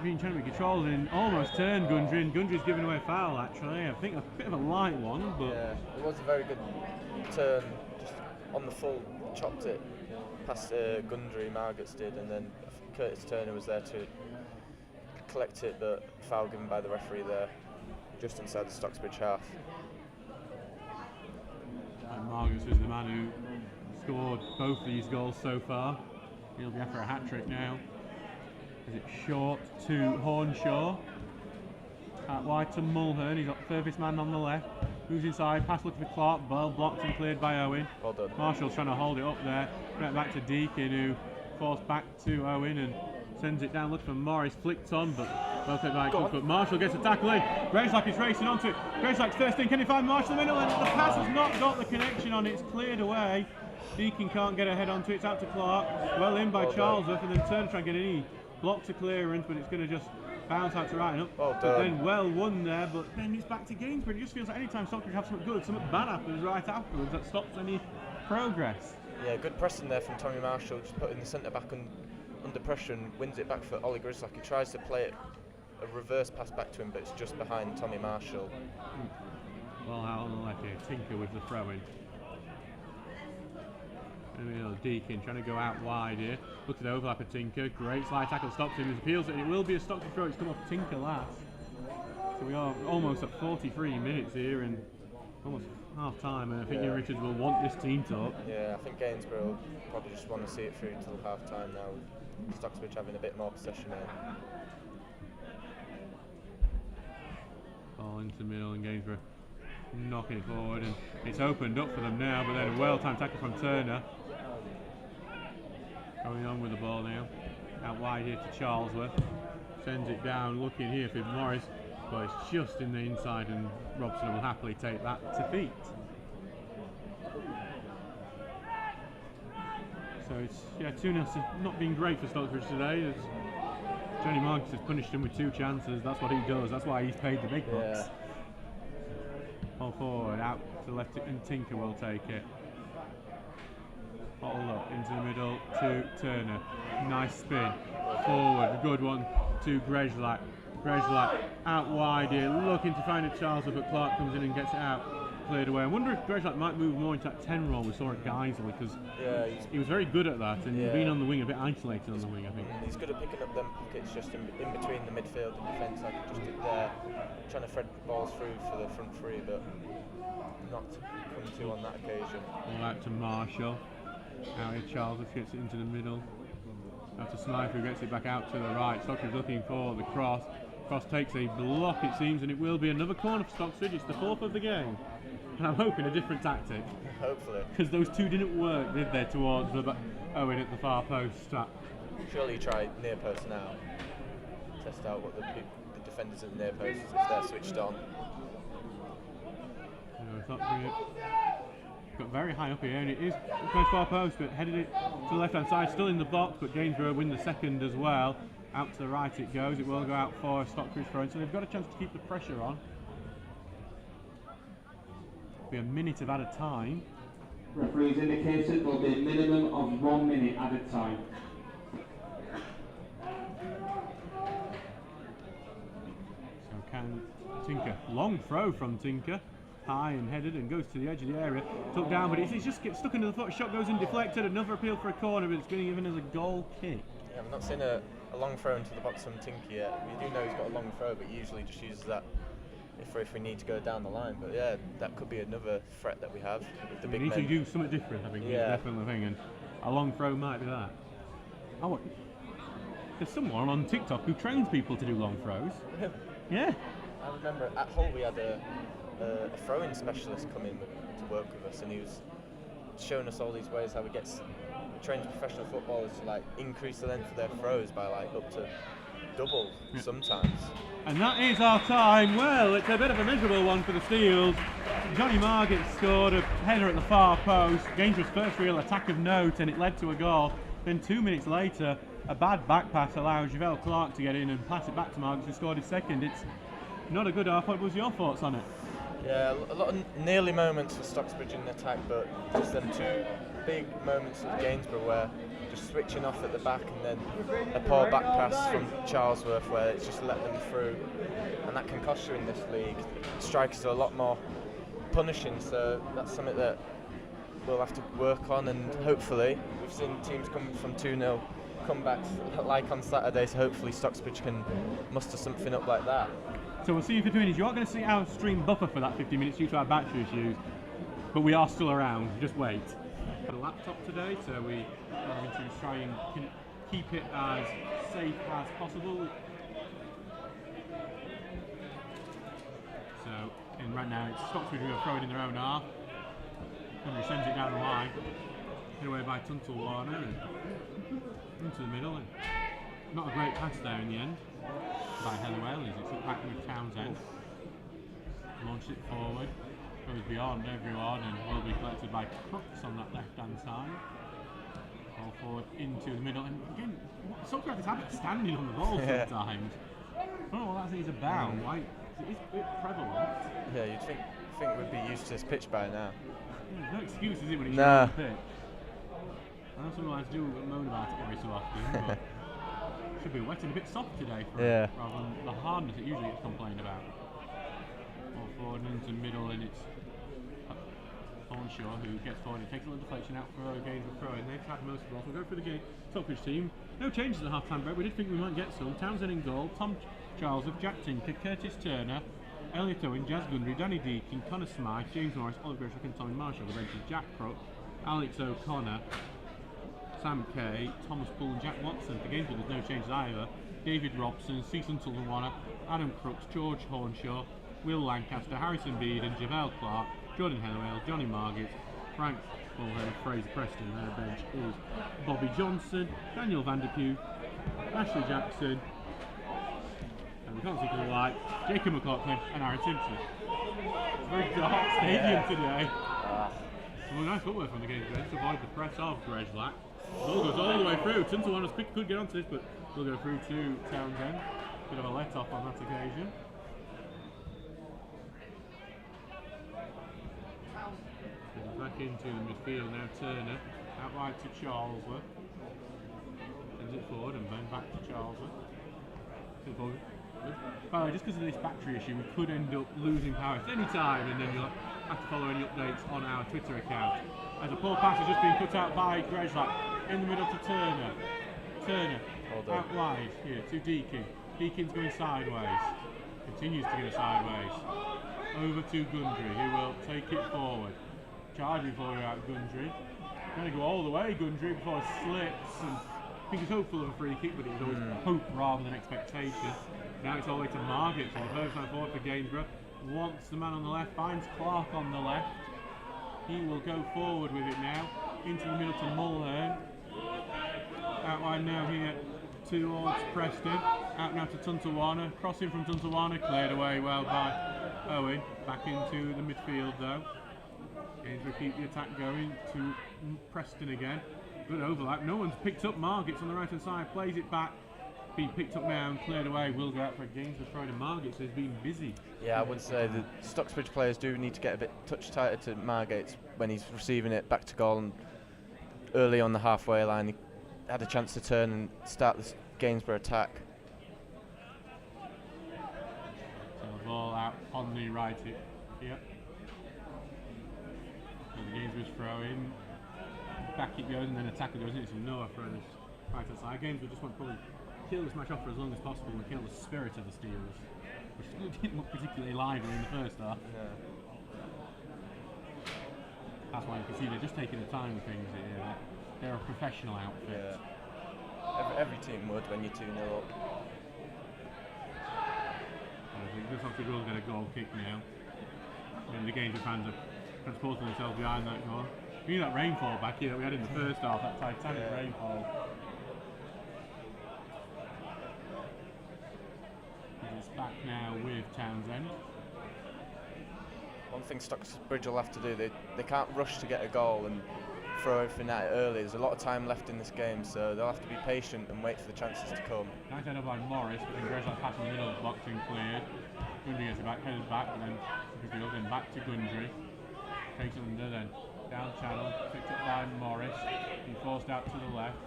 being trying to be controlled and almost turned Gundry, and Gundry's given away a foul actually. I think a bit of a light one, but yeah, it was a very good turn, just on the full, chopped it past Gundry, Margits did, and then Curtis Turner was there to collect it, but foul given by the referee there, just inside the Stocksbridge half. And Margits was the man who scored both these goals so far. He'll be after a hat-trick now. Is it short to Hornshaw? Out wide to Mulhern, he's got furthest man on the left. Moves inside, pass looking for Clark, ball blocked and cleared by Owen. Well done. Marshall's trying to hold it up there. Right back to Deakin, who forced back to Owen and sends it down, looking for Morris, flicked on, but well taken by Cook. But Marshall gets a tackle in. Grayslack is racing onto it. Grayslack's first thing, can he find Marshall in the middle? And the pass has not got the connection on it, it's cleared away. Deakin can't get a head onto it, it's out to Clark. Well in by Charlesworth, and then Turner trying to get in. He blocks a clearance, but it's going to just bounce out to right and up. But then well won there, but then it's back to Gainsborough. It just feels like any time Stockbridge have something good, something bad happens right afterwards that stops any progress. Yeah, good pressing there from Tommy Marshall, just putting the centre back under pressure and wins it back for Ollie Grayslack. He tries to play it, a reverse pass back to him, but it's just behind Tommy Marshall. Well out on the left here, Tinker with the throw in. Deakin trying to go out wide here. Look at the overlap of Tinker. Great slide tackle, stops him. He appeals it, and it will be a Stocksbridge throw. It's come off Tinker last. So we are almost at 43 minutes here and almost half time. And I think Richards will want this team to up. Yeah, I think Gainsborough will probably just want to see it through until half time now. Stocksbridge having a bit more possession here. Ball into the middle and Gainsborough knocking it forward, and it's opened up for them now, but then a well-timed tackle from Turner. Going on with the ball now. Out wide here to Charlesworth. Sends it down, looking here for Morris, but it's just in the inside, and Robson will happily take that to feet. So it's 2-0. Not been great for Stocksbridge today. Johnny Marcus has punished him with 2 chances. That's what he does. That's why he's paid the big bucks. Ball forward, out to the left, and Tinker will take it. Bottle up into the middle to Turner. Nice spin. Forward, good one to Grezlak. Grezlak out wide here, looking to find a Charlesworth, but Clark comes in and gets it out. Cleared away. I wonder if Grezlak might move more into that 10 role we saw at Gainsborough, because he was very good at that, and being on the wing, a bit isolated on the wing, I think. He's good at picking up them pockets just in between the midfield and defence, like he just did there, trying to thread balls through for the front three, but not come to on that occasion. All out to Marshall. Out here, Charlesworth gets it into the middle. Out to Smythe, who gets it back out to the right. Stocksbridge looking for the cross. Cross takes a block, it seems, and it will be another corner for Stocksbridge. It's the 4th of the game. And I'm hoping a different tactic. Hopefully. Because those two didn't work, did they, towards the Owen at the far post. Surely try near post now. Test out what the defenders at the near post, if they're switched on. It's not brilliant. Got very high up here, and it is close far post, but headed it to the left hand side, still in the box, but Gainsborough win the second as well. Out to the right it goes. It will go out for Stocksbridge throw, so they've got a chance to keep the pressure on. Be a minute of added time. Referees indicated there'll be a minimum of 1 minute added time. So can Tinker, long throw from Tinker, high and headed and goes to the edge of the area, took down, but it just gets stuck into the foot. Shot goes in deflected. Another appeal for a corner, but it's being given as a goal kick. Yeah, I've not seen a long throw into the box from Tinker yet. We do know he's got a long throw, but he usually just uses that if we need to go down the line. But yeah, that could be another threat that we have with the big men. We need to do something different, I think. Yeah, definitely the thing, and a long throw might be that. There's someone on TikTok who trains people to do long throws. Yeah. I remember at Hull we had a throwing specialist come in to work with us, and he was showing us all these ways how he trains professional footballers to like increase the length of their throws by like up to double sometimes. And that is our time. Well, it's a bit of a miserable one for the Steels. Johnny Margate scored a header at the far post. Gainsborough's first real attack of note, and it led to a goal. Then 2 minutes later, a bad back pass allowed Javel Clark to get in and pass it back to Margate, who scored his second. It's not a good half. What was your thoughts on it? Yeah, a lot of nearly moments for Stocksbridge in attack, but just them 2 big moments of Gainsborough where just switching off at the back, and then a poor back pass from Charlesworth where it's just let them through, and that can cost you in this league. Strikers are a lot more punishing, so that's something that we'll have to work on, and hopefully we've seen teams come from 2-0 comebacks like on Saturday, so hopefully Stocksbridge can muster something up like that. So we'll see if you're doing is you are going to see our stream buffer for that 50 minutes due to our battery issues, but we are still around, just wait. Got a laptop today, so we are going to try and keep it as safe as possible. So right now it's Stocksbridge who are throwing in their own half. Henry sends it down the line, hit away by Tuntel Warner and into the middle, and not a great pass there in the end by Hellawell as it's back with Townsend. Launch it forward, goes beyond everyone and will be collected by Crooks on that left hand side. Ball forward into the middle, and again, Stocksbridge has habit of standing on the ball sometimes. I don't know what that is about. Why it is a bit prevalent. Yeah, you'd think we'd be used to this pitch by now. Yeah, there's no excuse, is it, when it's on the pitch? I know some guys do moan about it every so often, but should be wet and a bit soft today for it, rather than the hardness it usually gets complained about. Ball forward and into the middle, and it's Hornshaw, who gets forward and takes a little deflection out for Gainsborough throwing. They've had most of the ball, so we'll go through the Stocksbridge team. No changes at half-time break. We did think we might get some. Townsend in goal, Tom Charlesworth, Jack Tinker, Curtis Turner, Elliot Owen, Jazz Gundry, Danny Deakin, Connor Smythe, James Morris, Oliver Grisham and Tommy Marshall. The bench is Jack Crook, Alex O'Connor, Sam Kay, Thomas Poole and Jack Watson. For Gainsborough there's no changes either. David Robson, Cecil Tullenwanner, Adam Crooks, George Hornshaw, Will Lancaster, Harrison Beeden, Javel Clark, Jordan Hellwell, Johnny Margate, Frank Mulhern, Fraser Preston. Their bench is Bobby Johnson, Daniel Vanderpew, Ashley Jackson, and we can't see to the light, Jacob McLaughlin and Aaron Simpson. It's a very dark stadium today. Well, nice footwork from the game to avoid the press of Greshlock. Ball goes all the way through. Tuntawanna's quick could get onto this, but we'll go through to Townsend. Bit of a let off on that occasion. Back into the midfield now. Turner out wide to Charlesworth. Sends it forward and then back to Charlesworth. By the way, just because of this battery issue, we could end up losing power at any time, and then you'll have to follow any updates on our Twitter account. As a poor pass has just been cut out by Greshlock in the middle to Turner. Turner out wide here to Deakin. Deakin's going sideways. Continues to go sideways. Over to Gundry, who will take it forward. Charging forward out Gundry. Going to go all the way, Gundry, before it slips. And I think he's hopeful of a free kick, but it was always hope rather than expectation. Now it's all the way to Margate. So the first time forward for Gainsborough. Wants the man on the left, finds Clark on the left. He will go forward with it now. Into the middle to Mulhern. Out wide now here towards Preston. Out now to Tuntawanna. Crossing from Tuntawanna. Cleared away well by Owen. Back into the midfield though. Gainsborough keep the attack going to Preston again. Good overlap. No one's picked up Margates on the right hand side. Plays it back. Being picked up now and cleared away. Will go out for Gainsborough throwing to Margates. So he's been busy. Yeah, I would say the Stocksbridge players do need to get a bit touch tighter to Margates when he's receiving it back to goal. And early on the halfway line, he had a chance to turn and start this Gainsborough attack. So the ball out on the right here. So the Gainsborough's throw in. Back it goes and then attacker goes in. It's Noah throwing this right outside. Gainsborough just want to probably kill this match off for as long as possible and kill the spirit of the Steelers, which didn't look particularly lively in the first half. Yeah. That's why you can see they're just taking the time with things here. They're a professional outfit. Yeah. Every team would when you're 2-0 up. I think this obviously will get a goal kick now. And the Gainsborough fans are transporting themselves behind that goal. We knew that rainfall back here that we had in the first half, that titanic rainfall. It's back now with Townsend. One thing Stocksbridge will have to do, they can't rush to get a goal and throw everything at it early. There's a lot of time left in this game, so they'll have to be patient and wait for the chances to come. Nice header by Morris, but then Greshlock pass in the middle, blocked and cleared. Gundry gets it back, headed back, and then back to Gundry. Takes it under, then down channel, picked up by Morris. He forced out to the left.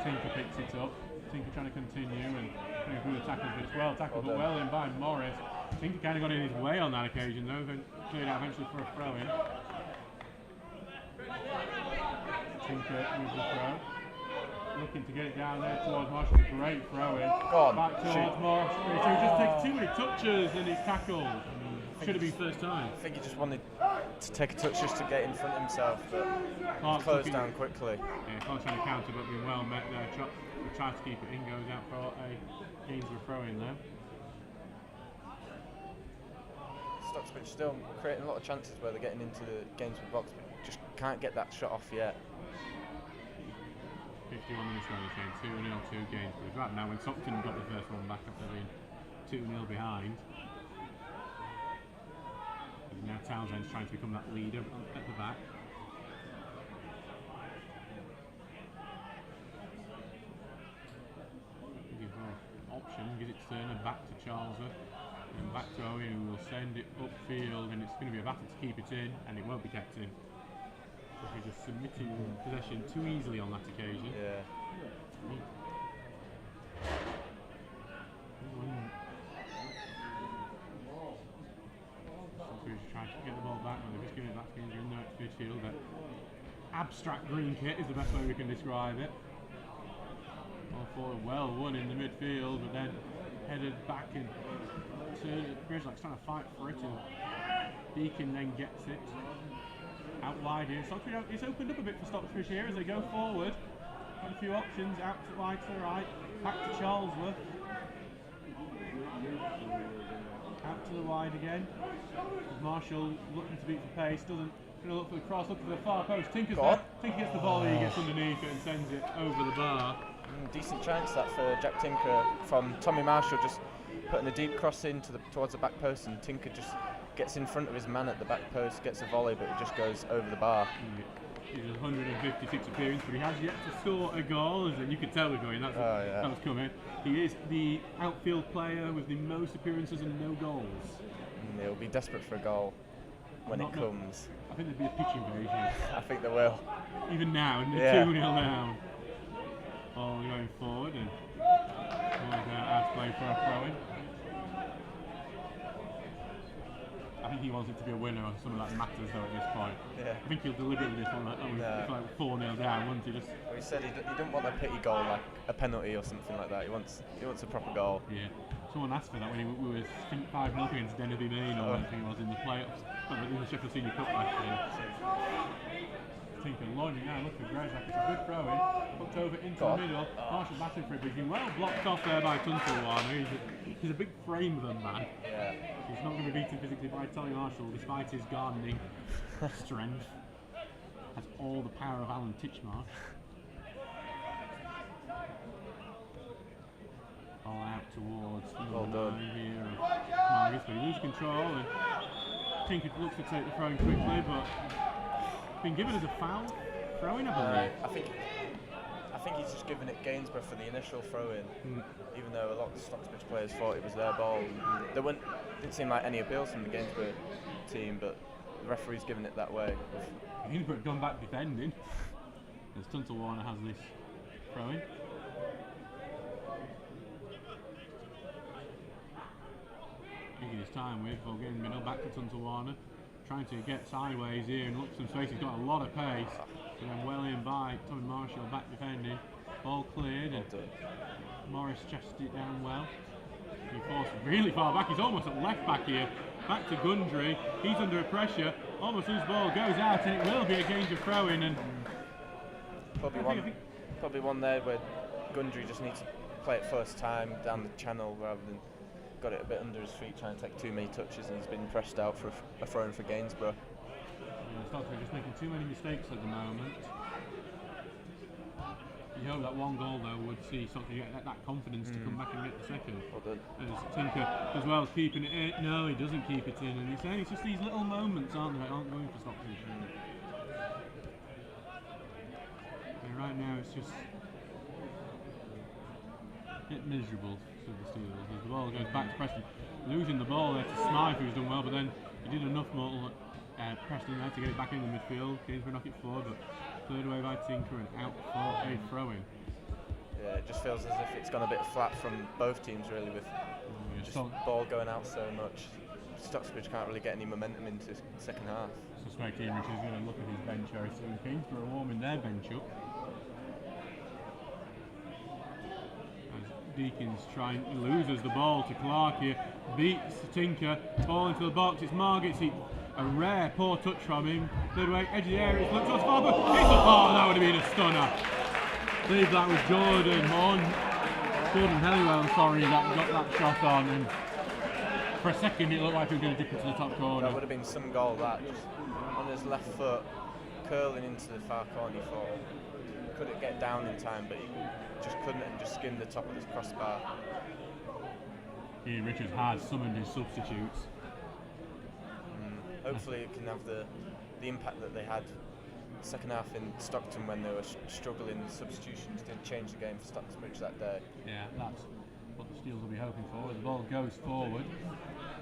Tinker picks it up. Tinker trying to continue and going through the tackles, but it's well tackled, but well in by Morris. Tinker kind of got in his way on that occasion though, then cleared out eventually for a throw in. Tinker with the throw. Looking to get it down there towards Marshall. Great throw in. Back towards Morris. So he just takes too many touches and he's tackled. Should have been first time. I think he just wanted to take a touch just to get in front of himself, but closed down quickly. Yeah, Clark's trying to counter, but being well met there. Tries to keep it in, goes out for a Gainsborough throw in there. Stocksbridge still creating a lot of chances where they're getting into the Gainsborough box, but just can't get that shot off yet. 51 minutes on the chain, 2-0 to Gainsborough. Right now when Stockton got the first one back after being 2-0 behind. And now Townsend's trying to become that leader at the back. Option, gives it to Turner, back to Charlesworth, and back to Owen, who will send it upfield, and it's going to be a battle to keep it in, and it won't be kept in. So he's just submitting possession too easily on that occasion. Yeah. He's trying to get the ball back, but they're just giving it back to Gainsborough in there. midfield. But abstract green kit is the best way we can describe it. Ball forward, well won in the midfield, but then headed back and Bridge like trying to fight for it, and Deacon then gets it out wide here. Stocksbridge, it's opened up a bit for Stocksbridge here as they go forward. Got a few options, out to wide to the right, back to Charlesworth. Out to the wide again. Marshall looking to beat for pace, doesn't. Going to look for the cross, look for the far post. Tinker's there. Tinker gets the volley, he gets underneath it and sends it over the bar. Decent chance that for Jack Tinker from Tommy Marshall, just putting a deep cross in towards the back post, and Tinker just gets in front of his man at the back post, gets a volley, but it just goes over the bar. He's 156 appearance, but he has yet to score a goal, as you could tell we're going. That was coming. He is the outfield player with the most appearances and no goals. He'll be desperate for a goal when it comes. I think there'd be a pitch invasion. I think there will. Even now, and 2-0 down. Ball going forward, and out to play for a throw-in. I think he wants it to be a winner, or some of that matters though at this point. Yeah. I think he'll deliver with this one. It's like 4-0 down, wouldn't he? Just. Well, he said he didn't want a pity goal, like a penalty or something like that. He wants a proper goal. Yeah. Someone asked for that when he was 5-0 against Denby Main, or I think it was in the playoffs, in the Sheffield Senior Cup last year. Tinker launching now, look for Grezak, it's a good throw in, hooked over into the middle, Marshall batting for it, but he's well blocked off there by Tunselwana. He's a big frame of a man. Yeah. He's not going to be beaten physically by Tommy Marshall, despite his gardening strength. Has all the power of Alan Titchmarsh. All out towards the line here of Marcus, but he loses control, and Tinker looks to take the throw in quickly, but been given as a foul throw-in, I believe. I think he's just given it Gainsborough for the initial throw-in, even though a lot of the Stocksbridge players thought it was their ball. There didn't seem like any appeals from the Gainsborough team, but the referee's given it that way. Gainsborough gone back defending, as Tunselwana has this throw-in. Taking his time with, getting middle back to Tunselwana. Trying to get sideways here and look for some space. He's got a lot of pace. And then well in by Tommy Marshall, back defending. Ball cleared, and Morris chested it down well. He forced really far back. He's almost at left back here. Back to Gundry. He's under pressure. Almost loose ball goes out, and it will be a danger throw-in. And probably one there where Gundry just needs to play it first time down the channel rather than got it a bit under his feet, trying to take too many touches, and he's been pressed out for a throw-in for Gainsborough. Yeah, Stocksbridge just making too many mistakes at the moment. You hope that one goal though would see Stocksbridge get that confidence to come back and get the second. As Tinker as well as keeping it in. No, he doesn't keep it in, and it's just these little moments, aren't going for Stocksbridge. Yeah, right now it's just a bit miserable for the Steelers as the ball goes back to Preston, losing the ball there to Smythe, who's done well, but then he did enough more Preston there to get it back in the midfield. Gainsborough knock it forward, but cleared away by Tinker and out for a throw-in. Yeah, it just feels as if it's gone a bit flat from both teams really, with just ball going out so much. Stocksbridge can't really get any momentum into the second half. I suspect Ian Richards is going to look at his bench very soon. Gainsborough warming their bench up. Deakins loses the ball to Clark here, beats Tinker, ball into the box, it's Margate, a rare poor touch from him, third way, edge of the area, it looks towards far, but it's a ball, that would have been a stunner. I believe that was Jordan Helliwell, that got that shot on, and for a second it looked like he was going to dip into the top corner. That would have been some goal, that, just on his left foot, curling into the far corner. He thought couldn't get down in time, but he just couldn't, and just skimmed the top of his crossbar. Ian Richards has summoned his substitutes. Hopefully it can have the impact that they had second half in Stockton when they were struggling. Substitutions didn't change the game for Stocksbridge that day. Yeah, that's what the Steelers will be hoping for. The ball goes forward.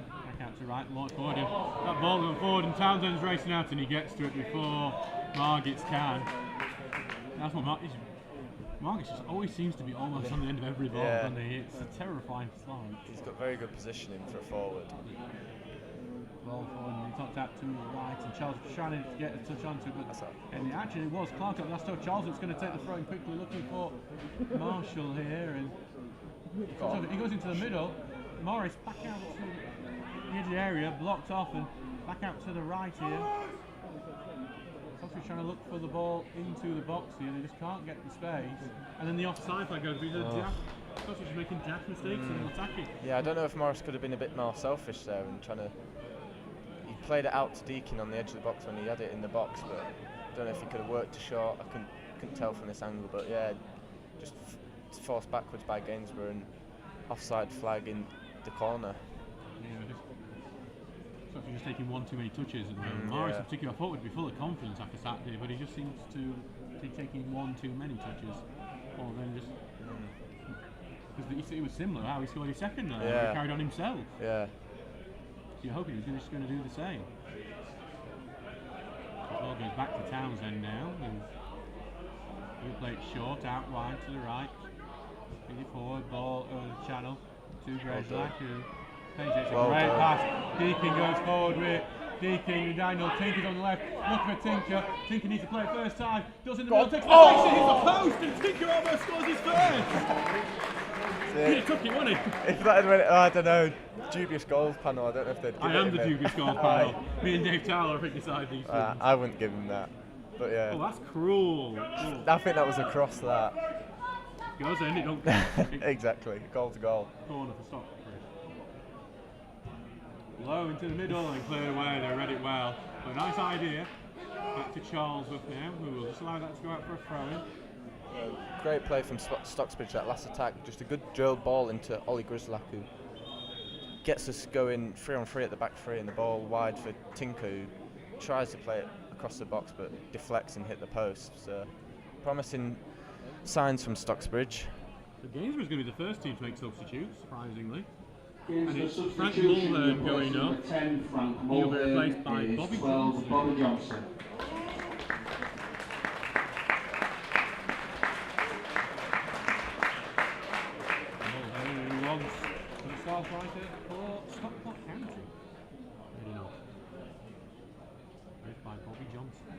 Back out to right, launch forward. And that ball going forward, and Townsend's racing out, and he gets to it before Margits can. That's what Margits just always seems to be almost on the end of every ball, doesn't he? It's a terrifying slant. He's got very good positioning for a forward. Ball ball forward and he topped out to the right, and Charles was trying to get a touch onto it, but and it actually was Clark at the last touch. Charles was going to take the throw in quickly, looking for Marshall here, and he goes into the middle. Morris back out to the edge of the area, blocked off, and back out to the right here. Stocksbridge trying to look for the ball into the box here, they just can't get the space, and then the offside flag goes. Stocksbridge is making daft mistakes in attacking. Yeah, I don't know if Morris could have been a bit more selfish there and trying to. He played it out to Deakin on the edge of the box when he had it in the box, but I don't know if he could have worked to short. I couldn't tell from this angle, but yeah, just forced backwards by Gainsborough and offside flag in the corner. Yeah, Stocksbridge just taking one too many touches at the moment. Morris in particular, I thought would be full of confidence after Saturday, but he just seems to be taking one too many touches, or then just. Because it was similar how he scored his second there. He carried on himself. Yeah. So you're hoping he's just going to do the same. The ball goes back to Townsend now. He'll play it short, out wide to the right. Bring it forward, ball over the channel to Grezlak, who penetrates a great pass. Deakin goes forward with Deakin, Daniel Tinker's on the left. Look for Tinker. Tinker needs to play it first time. Does in the middle, takes the place, hits the post, and Tinker almost scores his first. He took it, wasn't he? If that had went, I don't know, dubious goals panel. I don't know if they'd give I am the dubious goals panel. Me and Dave Towler, I think, decide these things. I wouldn't give him that. But yeah. Oh, that's cruel. I think that was across that. Goes in, it don't. Exactly, goal to goal. Corner for Stocksbridge. Low into the middle and cleared away. They read it well. But a nice idea. Back to Charlesworth now, who will just allow that to go out for a throw-in. Great play from Stocksbridge, that last attack. Just a good drilled ball into Ollie Grezlak, who gets us going 3-on-3 at the back three, and the ball wide for Tinker, who tries to play it across the box but deflects and hit the post. So promising signs from Stocksbridge. So Gainsborough's going to be the first team to make substitutes, surprisingly. And it's Frank Mulhern going up. He'll be replaced by Bobby Johnson. Starfighter for Stockport County. Really not. Replaced by Bobby Johnson.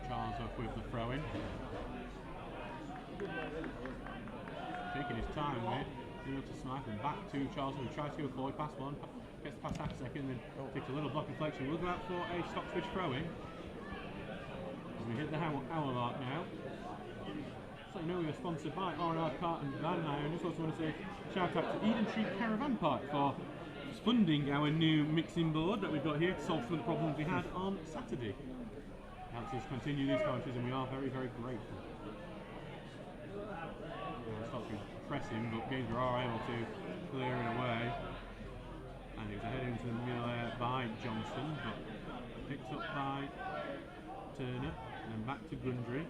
Charles up with the throw-in. Taking his time there. Able to snipe and back to Charles, who tries to go forward, pass one, gets past half a second, then takes a little block deflection. We'll go out for a Stocksbridge throw-in. As we hit the hour mark now. So you know we are sponsored by R&R Cart and Van, and I just also want to say shout out to Eden Tree Caravan Park for funding our new mixing board that we've got here to solve some of the problems we had on Saturday. Helps us continue these commentaries, and we are very, very grateful. Stocksbridge pressing, but Gainsborough are able to clear it away. And it was a header into the middle there by Johnson, but picked up by Turner, and then back to Gundry.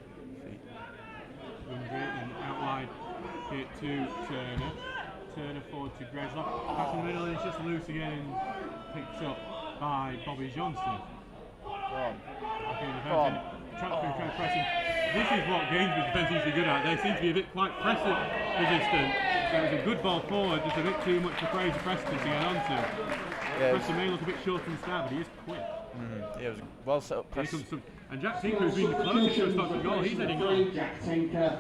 Gundry, and out wide here to Turner. Turner forward to Grezlak. Back in the middle, and it's just loose again, and picked up by Bobby Johnson. Back in the defence, trying to press him. This is what Gainsborough's defence seems to be good at. They seem to be a bit quite pressure resistant. So it was a good ball forward, just a bit too much for Fraser Preston to get onto. Yeah, Preston may look a bit short in the start, but he is quick. Yeah, it was well set up press. And Jack Tinker has been the closest to a Stockbridge goal. He's heading on. Jack Tinker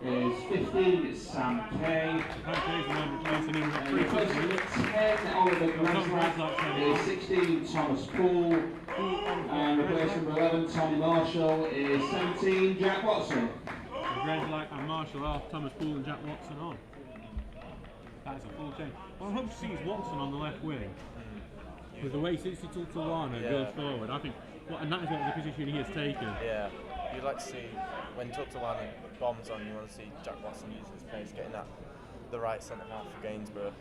is 15, Sam Kay. Kay's the man replacing him. We've got 3 touches. 10, Oliver Grezlak is 16, Thomas Poole. And replacing number 11, Tom Marshall is 17, Jack Watson. Grezlak and Marshall off, Thomas Poole and Jack Watson on. That is a full change. What I hope to see is Watson on the left wing. With the way since Tultuana goes forward, I think, and that is what the position he has taken. Yeah, you'd like to see when Tultuana bombs on, you want to see Jack Watson using his pace, getting that the right centre half for Gainsborough.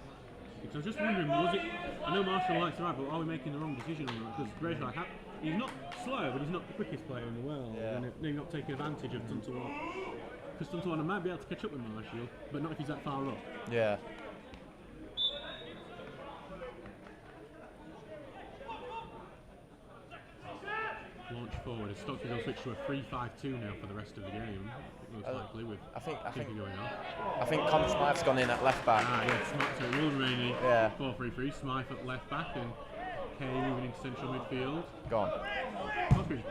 Because I was just wondering, was it? I know Marshall likes to ride, but are we making the wrong decision on that? Because Grezlak, he's not slow, but he's not the quickest player in the world. Yeah. And they're not taking advantage of Tultuana. Because Tultuana might be able to catch up with Marshall, but not if he's that far up. Yeah. launch forward. Stocksbridge will switch to a 3-5-2 now for the rest of the game. Most likely with I think going on. I think Con Smythe's gone in at left back. So it will remain 4-3-3. Smythe at left back and Kay moving into central midfield. Gone. Stocksbridge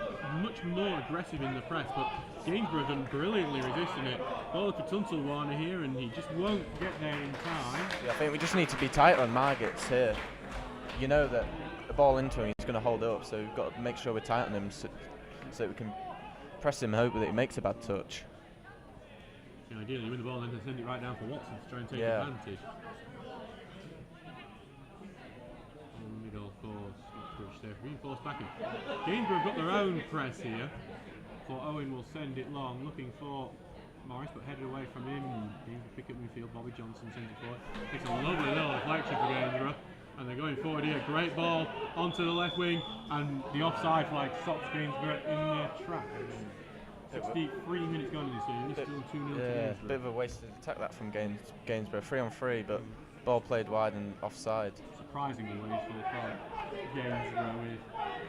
much more aggressive in the press, but Gainsborough done brilliantly resisting it. Ball to Tuntelwana here, and he just won't get there in time. Yeah, I think we just need to be tight on Margits here. You know that the ball into him, he's going to hold it up, so we've got to make sure we're tight on him so that we can press him and hope that he makes a bad touch. Yeah, ideally, you win the ball and then send it right down for Watson to try and take advantage. Middle course, Stocksbridge there, reinforced back in. Gainsborough have got their own press here. For Owen will send it long, looking for Morris, but headed away from him. Gainsborough pick up midfield, Bobby Johnson sends it forward. Takes a lovely little deflection for Gainsborough. And they're going forward here, great ball onto the left wing, and the offside flag stops Gainsborough in their tracks. 63 minutes gone in this game, it's still 2-0 to Gainsborough. Bit of a wasted attack that from Gainsborough, 3-on-3, but ball played wide and offside. Surprisingly wasteful from Gainsborough with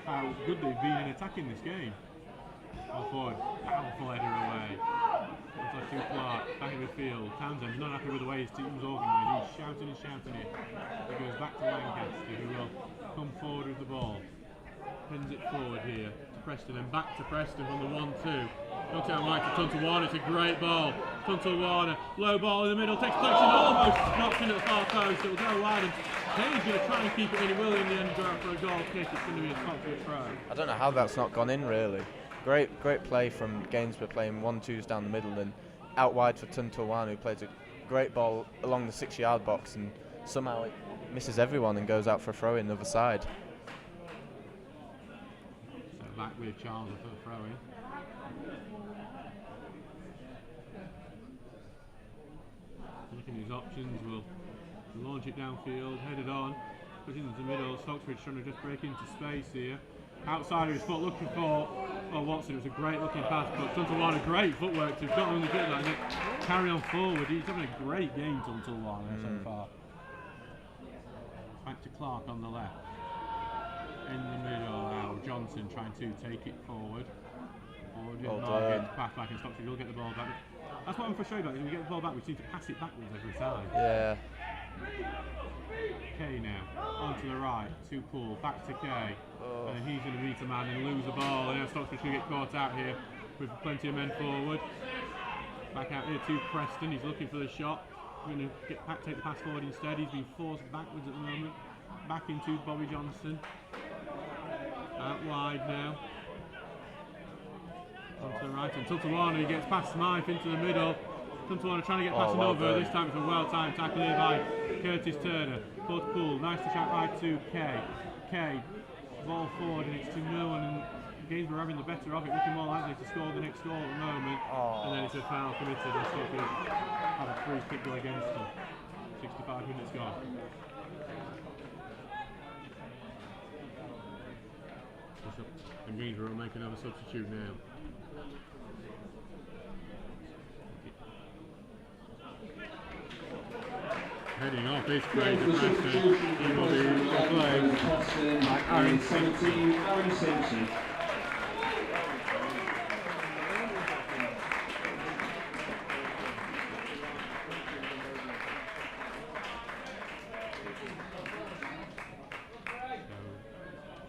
how good they've been in attacking this game. Ball forward, powerful header away. Looks like to Clark, back in midfield. Townsend's not happy with the way his team's organised. He's shouting and shouting it. He goes back to Lancaster, who will come forward with the ball. Pins it forward here to Preston and back to Preston from the 1-2. Knocks out right to Tuntelwana, it's a great ball. Tuntelwana, low ball in the middle, takes collection, almost knocks in at the far post. It will go wide, and Kay's going to try and keep it in. He will in the end go out for a goal kick. It's going to be a Stocksbridge throw. I don't know how that's not gone in, really. Great play from Gainsborough, playing 1-2s down the middle and out wide for Tuntelwana, who plays a great ball along the 6-yard box, and somehow it misses everyone and goes out for a throw in the other side. So back with Charles for the throw in. Looking at his options, will launch it downfield, head it on, push it into the middle. Stocksbridge trying to just break into space here. Outside of his foot, looking for Watson. It was a great looking pass, but Tuntelwana, great footwork to not only get that, but carry on forward. He's having a great game, Tuntelwana, so far. Back to Clark on the left. In the middle now, Johnson trying to take it forward. Margits, pass back, and Stocksbridge will get the ball back. That's what I'm frustrated about. When we get the ball back, we seem to pass it backwards every time. Yeah. Kay now, onto the right, to Poole, back to Kay. And he's going to meet a man and lose the ball. And now Stocksbridge going to get caught out here with plenty of men forward. Back out here to Preston, he's looking for the shot. We're going to take the pass forward instead. He's been forced backwards at the moment. Back into Bobby Johnson. Out wide now. Onto the right, and Tuntelwana, he gets past Smythe into the middle. Tuntelwana trying to get past another. This time it's a well-timed tackle here by Curtis Turner. Both Poole, nice to shout right to Kay. Kay, ball forward, and it's 2-0, and Gainsborough having the better of it, looking more likely to score the next goal at the moment. And then it's a foul committed, and Stocksbridge have a free kick go against them. 65 minutes gone. And Gainsborough will make another substitute now. Heading off is Fraser Preston. He will be replaced by Aaron Simpson.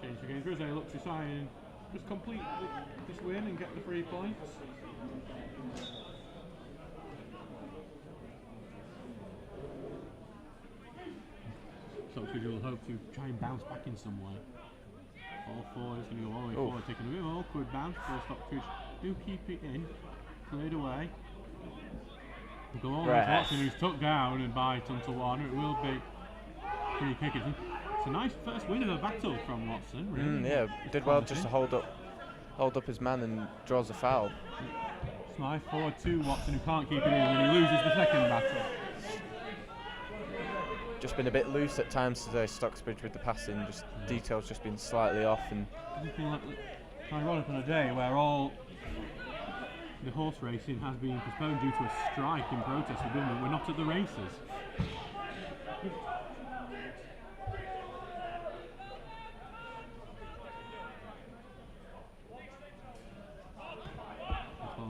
Change for Gainsborough as they look to try and just complete this win and get the 3 points. Stocksbridge will hope to try and bounce back in some way. All forward, it's going to go all the way forward, taking a bit of an awkward bounce for Stocksbridge. Do keep it in, cleared away. We'll go all the way to Watson, who's tucked down, and by Tuntelwana. It will be free kick. It's a nice first win of a battle from Watson. Really. Yeah, did well just to hold up his man and draws a foul. Smythe forward to Watson, who can't keep it in when he loses the second battle. Just been a bit loose at times today, Stocksbridge, with the passing. Just details just been slightly off. And I feel like ironic on a day where all the horse racing has been postponed due to a strike in protest of government. We're not at the races.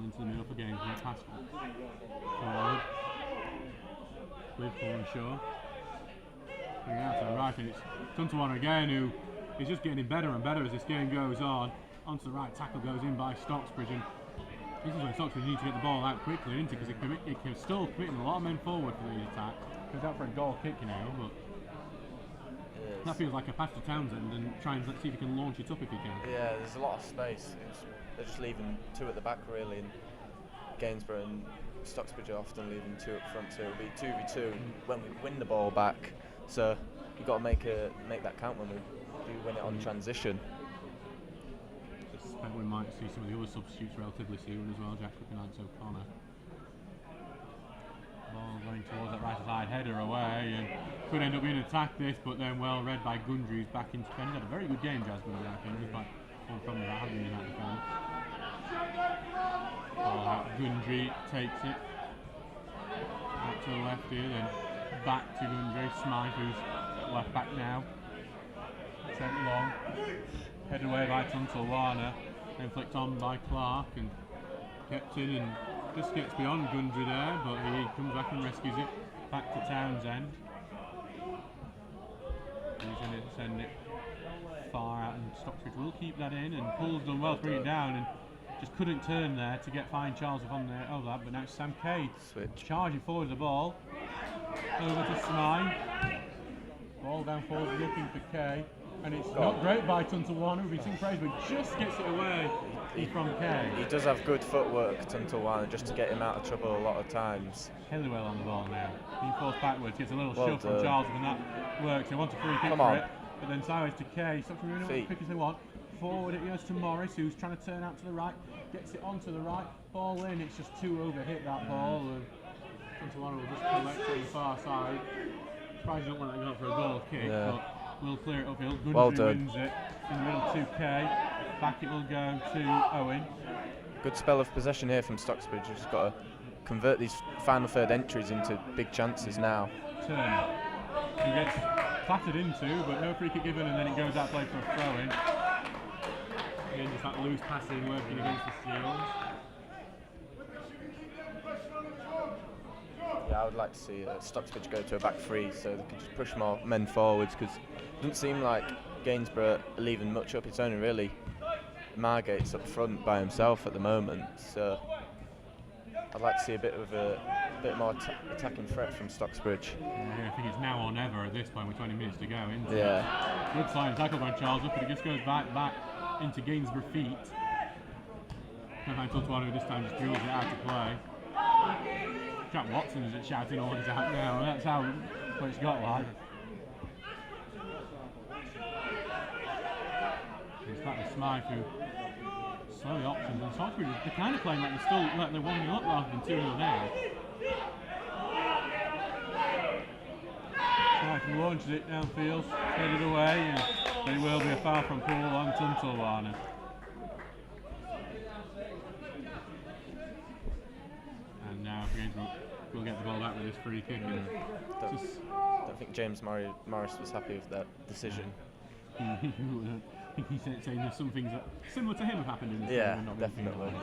into the middle for Gainsborough, pass forward with Hornshaw. Bring out to the right, and it's Tuntawana again, who is just getting better and better as this game goes on. Onto the right, tackle goes in by Stocksbridge, and this is where Stocksbridge need to get the ball out quickly, isn't it? Because it can still committing a lot of men forward for the attack. Goes out for a goal kick, you know, but that feels like a pass to Townsend, and try and see if he can launch it up if he can. Yeah, there's a lot of space. They're just leaving two at the back really, and Gainsborough and Stocksbridge are often leaving two up front, so it'll be 2v2 when we win the ball back. So you've got to make that count when we do win it on transition. I suspect we might see some of the other substitutes relatively soon as well. Jack Cook and Alex O'Connor. Ball going towards that right side, header away, and could end up being attacked this, but then well read by Gundry, who's back into defence. Had a very good game, Jazz Gundry, I think. He's like one from the right in that defence. Gundry takes it back to the left here, then back to Gundry. Smythe, who's left back now. Sent long, headed away by Tuntawana, then flicked on by Clark and kept in and just gets beyond Gundry there, but he comes back and rescues it back to Townsend. He's going to send it far out, and Stocksbridge will keep that in, and Paul's done well to bring it down and just couldn't turn there to get fine Charles up on there of that, but now it's Sam Kay charging forward the ball over to Smythe. Ball down forward looking for Kay, and it's not great by Tuntawana, who's been singing praise, but just gets it away from Kay. He does have good footwork, Tuntawana, just to get him out of trouble a lot of times. Helliwell on the ball now. Being forced backwards, gets a little shove from Charles, and that works. He wants a free kick for it, but then sideways to Kay. Stops from as quick as they want. Forward it goes to Morris, who's trying to turn out to the right, gets it onto the right, ball in. It's just too overhit, that ball, and Tuntawana will just collect it on the far side. Surprised he don't want to go for a goal kick, but we'll clear it uphill. Gundry wins it in the middle to Kay. Back it will go to Owen. Good spell of possession here from Stocksbridge. He's got to convert these final third entries into big chances now. Turner, who gets clattered into, but no free kick given, and then it goes out play for a throw-in. Again, just that loose passing working against the Seals. Yeah, I would like to see Stocksbridge go to a back three so they can just push more men forwards, because it doesn't seem like Gainsborough are leaving much up. It's only really Margate's up front by himself at the moment, so I'd like to see a bit more attacking threat from Stocksbridge. Yeah, I think it's now or never at this point with 20 minutes to go, isn't it? Yeah. Good sliding tackle by Charles, but it just goes back into Gainsborough feet. Tuntawana this time just drills it out to play. Jack Watson is shouting orders out now, that's how it's got like. It's back to Smythe, who slow the options, and Stocksbridge, they're kind of playing like they're still like they're 1-0 up rather than 2-0 down. Smythe launches it downfield, headed away, and there will be a foul from Poole on Tuntawana. And now Gainsborough will get the ball back with this free kick. Don't think James Morris was happy with that decision. I think he's saying there's some things that similar to him have happened in this game. Yeah, definitely.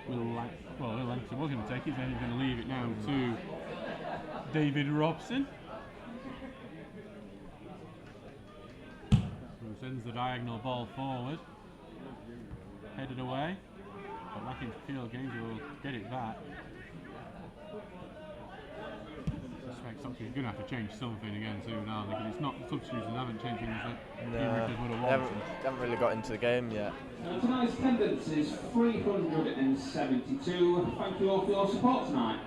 Will Lancashire was going to take it, then he's going to leave it now to David Robson, who sends the diagonal ball forward, headed away, but back into field. Gainsborough will get it back. I suspect Stocksbridge is going to have to change something again soon, aren't they? Because it's not substitutions, they haven't changed things that would have wanted. They haven't really got into the game yet. Tonight's attendance is 372. Thank you all for your support tonight.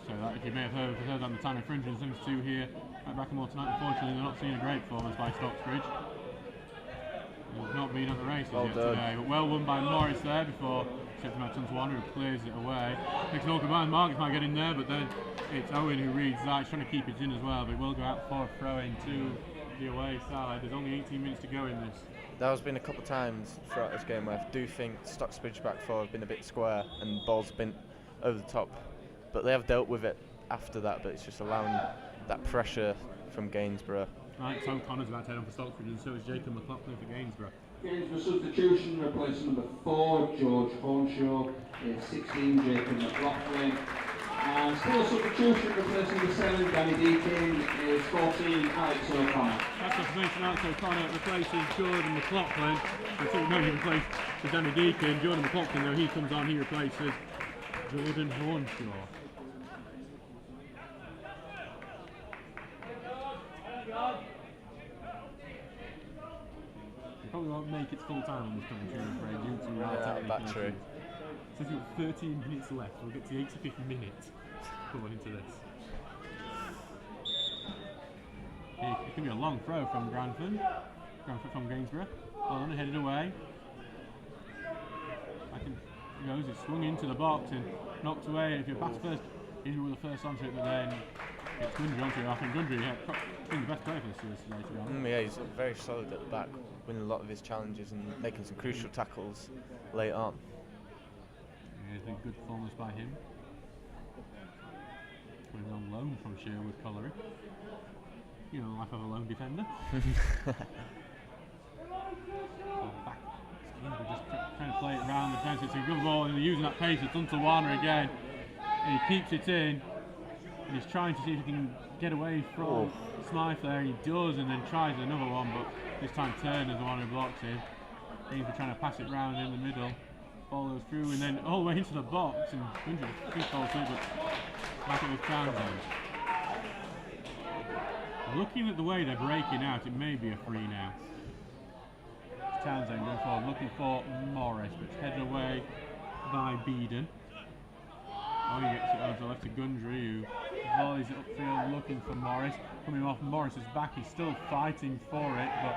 So that, if you may have heard that on the time of Fringe 72 here at Brackenmore tonight, unfortunately they're not seeing a great performance by Stocksbridge. They've not been at the races yet today, but well won by Morris there before stepping out Tuntawana, who clears it away. Takes an awkward man, Marcus might get in there, but then it's Owen who reads that. He's trying to keep it in as well, but it will go out for a throw-in to the away side. There's only 18 minutes to go in this. There has been a couple of times throughout this game where I do think Stocksbridge back four have been a bit square and balls have been over the top, but they have dealt with it after that, but it's just allowing that pressure from Gainsborough. Right, so Connor's about to head on for Stocksbridge, and so is Jacob McLaughlin for Gainsborough. Gainsborough substitution, replacing number 4, George Hornshaw, is 16, Jacob McLaughlin. And still substitution, replacing number 7, Danny Deakin, is 14, Alex O'Connor. That's confirmation. Alex O'Connor replaces Jordan McLaughlin. So no, he replaced Danny Deakin. Jordan McLaughlin, though, he comes on, he replaces Jordan Hornshaw. You probably won't make it full time on this commentary, I'm afraid, due to battery. So we've got 13 minutes left. We'll get to the 85th minute going into this. It can be a long throw from Granford from Gainsborough. Hold on, headed away. He goes, it's swung into the box and knocked away. And if you pass first, he's with the first onto it, but then it's Gundry onto it. I think Gundry has been the best player for this series today, to be honest. Yeah, he's very solid at the back, winning a lot of his challenges and making some crucial tackles late on. Yeah, I think good performance by him. Going on loan from Sherwood Colliery. You know, the life of a lone defender. Back. We're just trying to play it round the fence. It's a good ball, and they're using that pace. It's Tuntawana again, and he keeps it in. And he's trying to see if he can get away from Smythe there, and he does, and then tries another one, but this time Turner's the one who blocks him. He's trying to pass it round in the middle. Ball goes through, and then all the way into the box, and Gundry falls through, but back it with Townsend. Looking at the way they're breaking out, it may be a free now. It's Townsend going forward, looking for Morris, but it's headed away by Beeden. Oh, he gets it over left to Gundry, who volleys it upfield looking for Morris. Coming off Morris's back, he's still fighting for it, but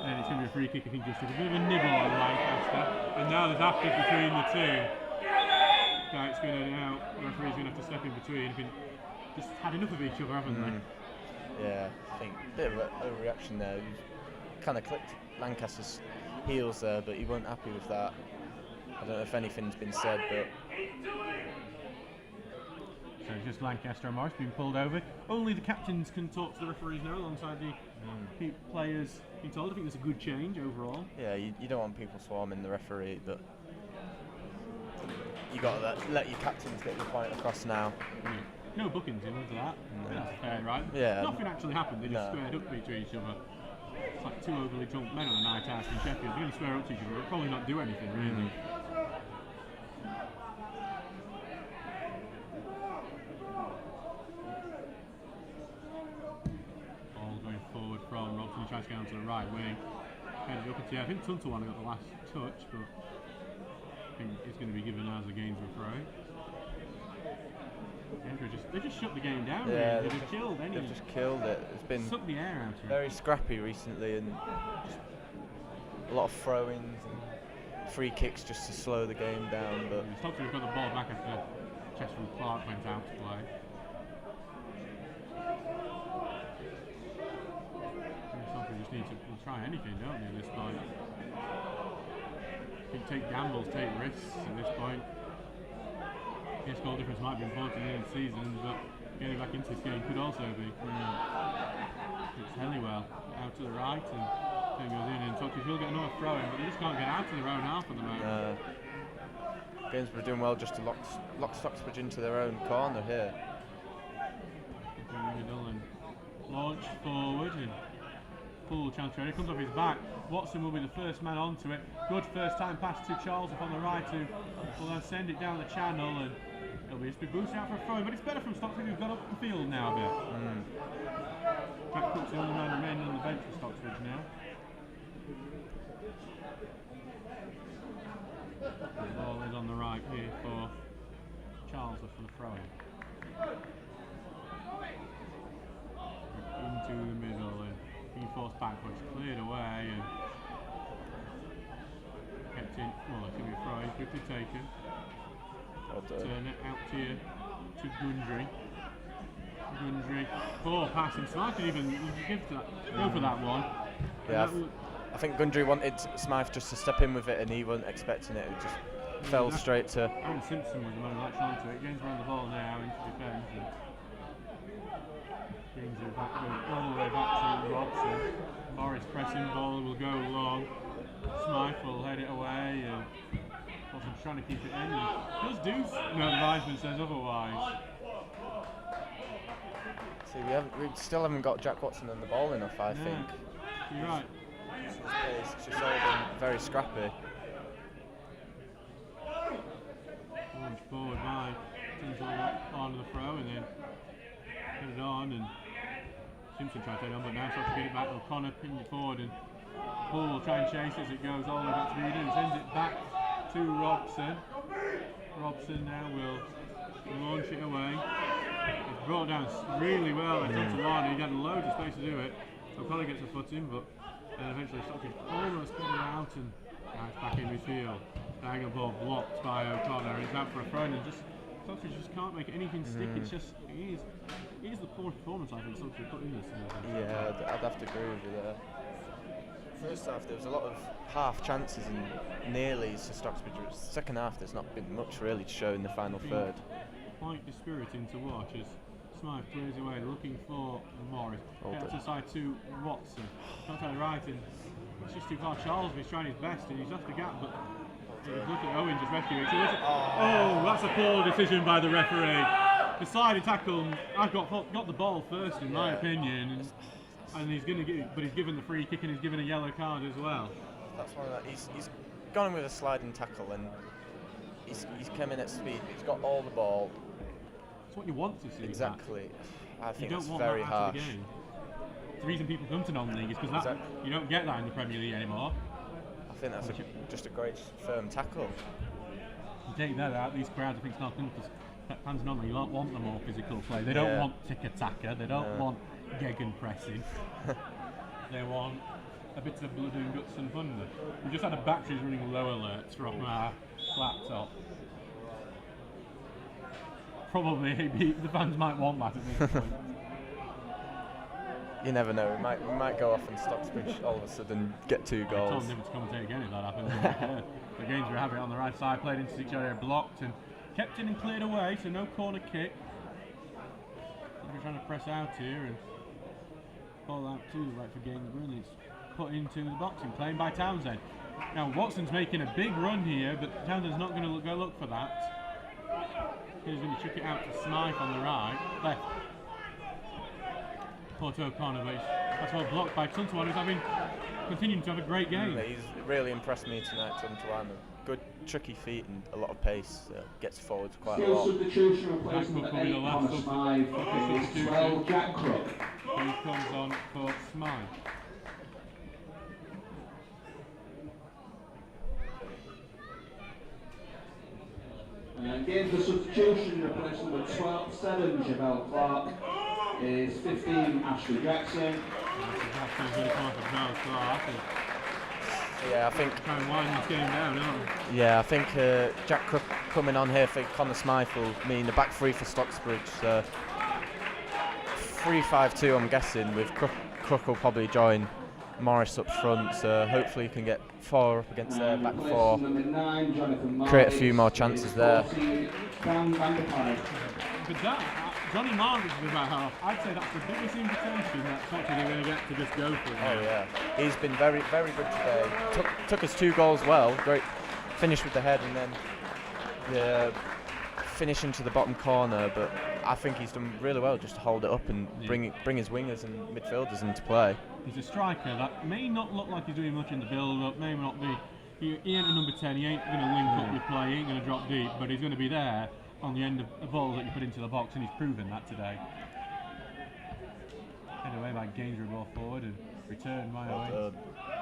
then it's going to be a free kick. I think just took a bit of a nibble on Lancaster. And now there's afters between the two. So it's going to now, the referee's going to have to step in between. Just had enough of each other, haven't they? Yeah, I think a bit of a overreaction there. He kind of clipped Lancaster's heels there, but he wasn't happy with that. I don't know if anything's been said, but... So it's just Lancaster and Morris being pulled over. Only the captains can talk to the referees now alongside the players being told. I think it's a good change overall. Yeah, you don't want people swarming the referee, but you got to let your captains get your point across now. No bookings in for that. I think that's fair, right? Yeah. Nothing actually happened. They just squared up to each other. It's like two overly drunk men on a night out in Sheffield. They're going to square up to each other. They'll probably not do anything, really. Ball going forward from Robson. He tries to get onto the right wing. Headed up into, I think Tuntawana got the last touch, but I think it's going to be given as a Gainsborough throw. They just shut the game down. Yeah, really. They've killed any. They've just killed it. It's been sucked the air out of it. Very scrappy recently, and just a lot of throw-ins and free kicks just to slow the game down. But Stocksbridge got the ball back after Chesterfield Clark went out to play. Stocksbridge just need to try anything, don't they, at this point? I think take gambles, take risks at this point. Yes, goal difference might be important in the season, but getting back into this game could also be. It's Helliwell out to the right, and then goes in, and Stocksbridge will get another throw in, but they just can't get out to their own half at the moment. Gainsborough doing well just to lock Stocksbridge into their own corner here. In the middle and launch forward, and full chance ready. Comes off his back. Watson will be the first man onto it. Good first time pass to Charles up on the right, who will then send it down the channel, and it'll be just be boosted out for a throw, but it's better from Stocksbridge, who've got up the field now a bit. Jack Cook's the only man remaining on the bench for Stocksbridge now. The ball is on the right here for Charles for the throw. Into the middle and being forced backwards, cleared away and kept in. Well, it's going to be a throw, quickly taken. Turn it out here to Gundry. Poor passing. Smythe didn't even go for that one. Yeah, I think Gundry wanted Smythe just to step in with it, and he wasn't expecting it. It just fell straight to. Aaron Simpson was the one who latched onto it. Gainsborough on the ball now into defence. Gainsborough all the way back to Robson. Morris pressing, ball will go long. Smythe will head it away, and Watson's trying to keep it in. And does do. No, the linesman says otherwise. See, we still haven't got Jack Watson on the ball enough, I think. You're right. It's just all been very scrappy. Launch forward by on the throw, and then put it on, and Simpson tried to take it on, but now tries to get it back. O'Connor pinged it forward, and Paul will try and chase it as it goes all the way back to Eden, and sends it back to Robson. Robson now will launch it away. It's brought down really well by Tontalani. He had loads of space to do it. O'Connor gets a foot in, but eventually Stockbridge almost got it out, and now it's back in midfield. Diagonal ball blocked by O'Connor. He's out for a throw, and Stockbridge just can't make anything stick. It's just, it is the poor performance I think Stockbridge put in this season. Yeah, I'd have to agree with you there. First half there was a lot of half chances and nearlies to Stocksbridge. Second half there's not been much really to show in the final third. Quite dispiriting to watch as Smythe clears away looking for Morris. Gets to side to Watson. Not to the right, and it's just too far. Charlesby's trying his best and he's left the gap, but look at Owen just rescuing it. Oh, that's a poor decision by the referee. The sliding tackle, I got the ball first in my opinion, and he's going to get, but he's given the free kick and he's given a yellow card as well. That's one of that. He's gone with a sliding tackle and he's come in at speed. He's got all the ball. That's what you want to see. Exactly. I think it's very harsh. The reason people come to non-league is because you don't get that in the Premier League anymore. I think that's just a great firm tackle. You take that out, these crowds I think it's not good because fans non-league don't want the more physical play. They don't want tick-a-tacker, they don't want gegenpressing. They want a bit of blood and guts and thunder. We just had a batteries running low alerts from our laptop. Probably the fans might want that at this point. You never know, we might go off and Stocksbridge all of a sudden get 2 goals. I told him to commentate again if that happens. The Gainsborough have it on the right side, played into each other, blocked and kept in and cleared away, so no corner kick. We're trying to press out here and ball out to the right for Gainsborough, and it's put into the box and playing by Townsend. Now Watson's making a big run here, but Townsend's not going to go look for that. He's going to chuck it out to Smythe on the right, left. Porto O'Connor, but that's well blocked by Tuntuan, who's continuing to have a great game. He's really impressed me tonight, Tuntuan. Good tricky feet and a lot of pace. Gets forward quite a lot. Substitution replacing number 8 on Smythe is 12 Jack Crook. He comes on for Smythe. And again for substitution replacing number 7 Javel Clark is 15 Ashley Jackson. Yeah, I think. Trying to wind this game down, aren't they? Yeah, I think Jack Crook coming on here for Connor Smythe will mean the back 3 for Stocksbridge. 3-5-2, I'm guessing. With Crook will probably join Morris up front. So hopefully, you can get 4 up against their back 4. Create a few more chances there. But Johnny Margaret's is about half. I'd say that's the biggest invitation that Stockbridge are going to get to just go for it. Oh yeah, he's been very, very good today. Took us 2 goals well. Great finish with the head and then the finish into the bottom corner. But I think he's done really well just to hold it up and bring his wingers and midfielders into play. He's a striker that may not look like he's doing much in the build-up, may not be. He ain't a number 10. He ain't going to link up with play. He ain't going to drop deep, but he's going to be there on the end of the balls that you put into the box, and he's proven that today. Head away by Gainsborough, ball forward and returned by away.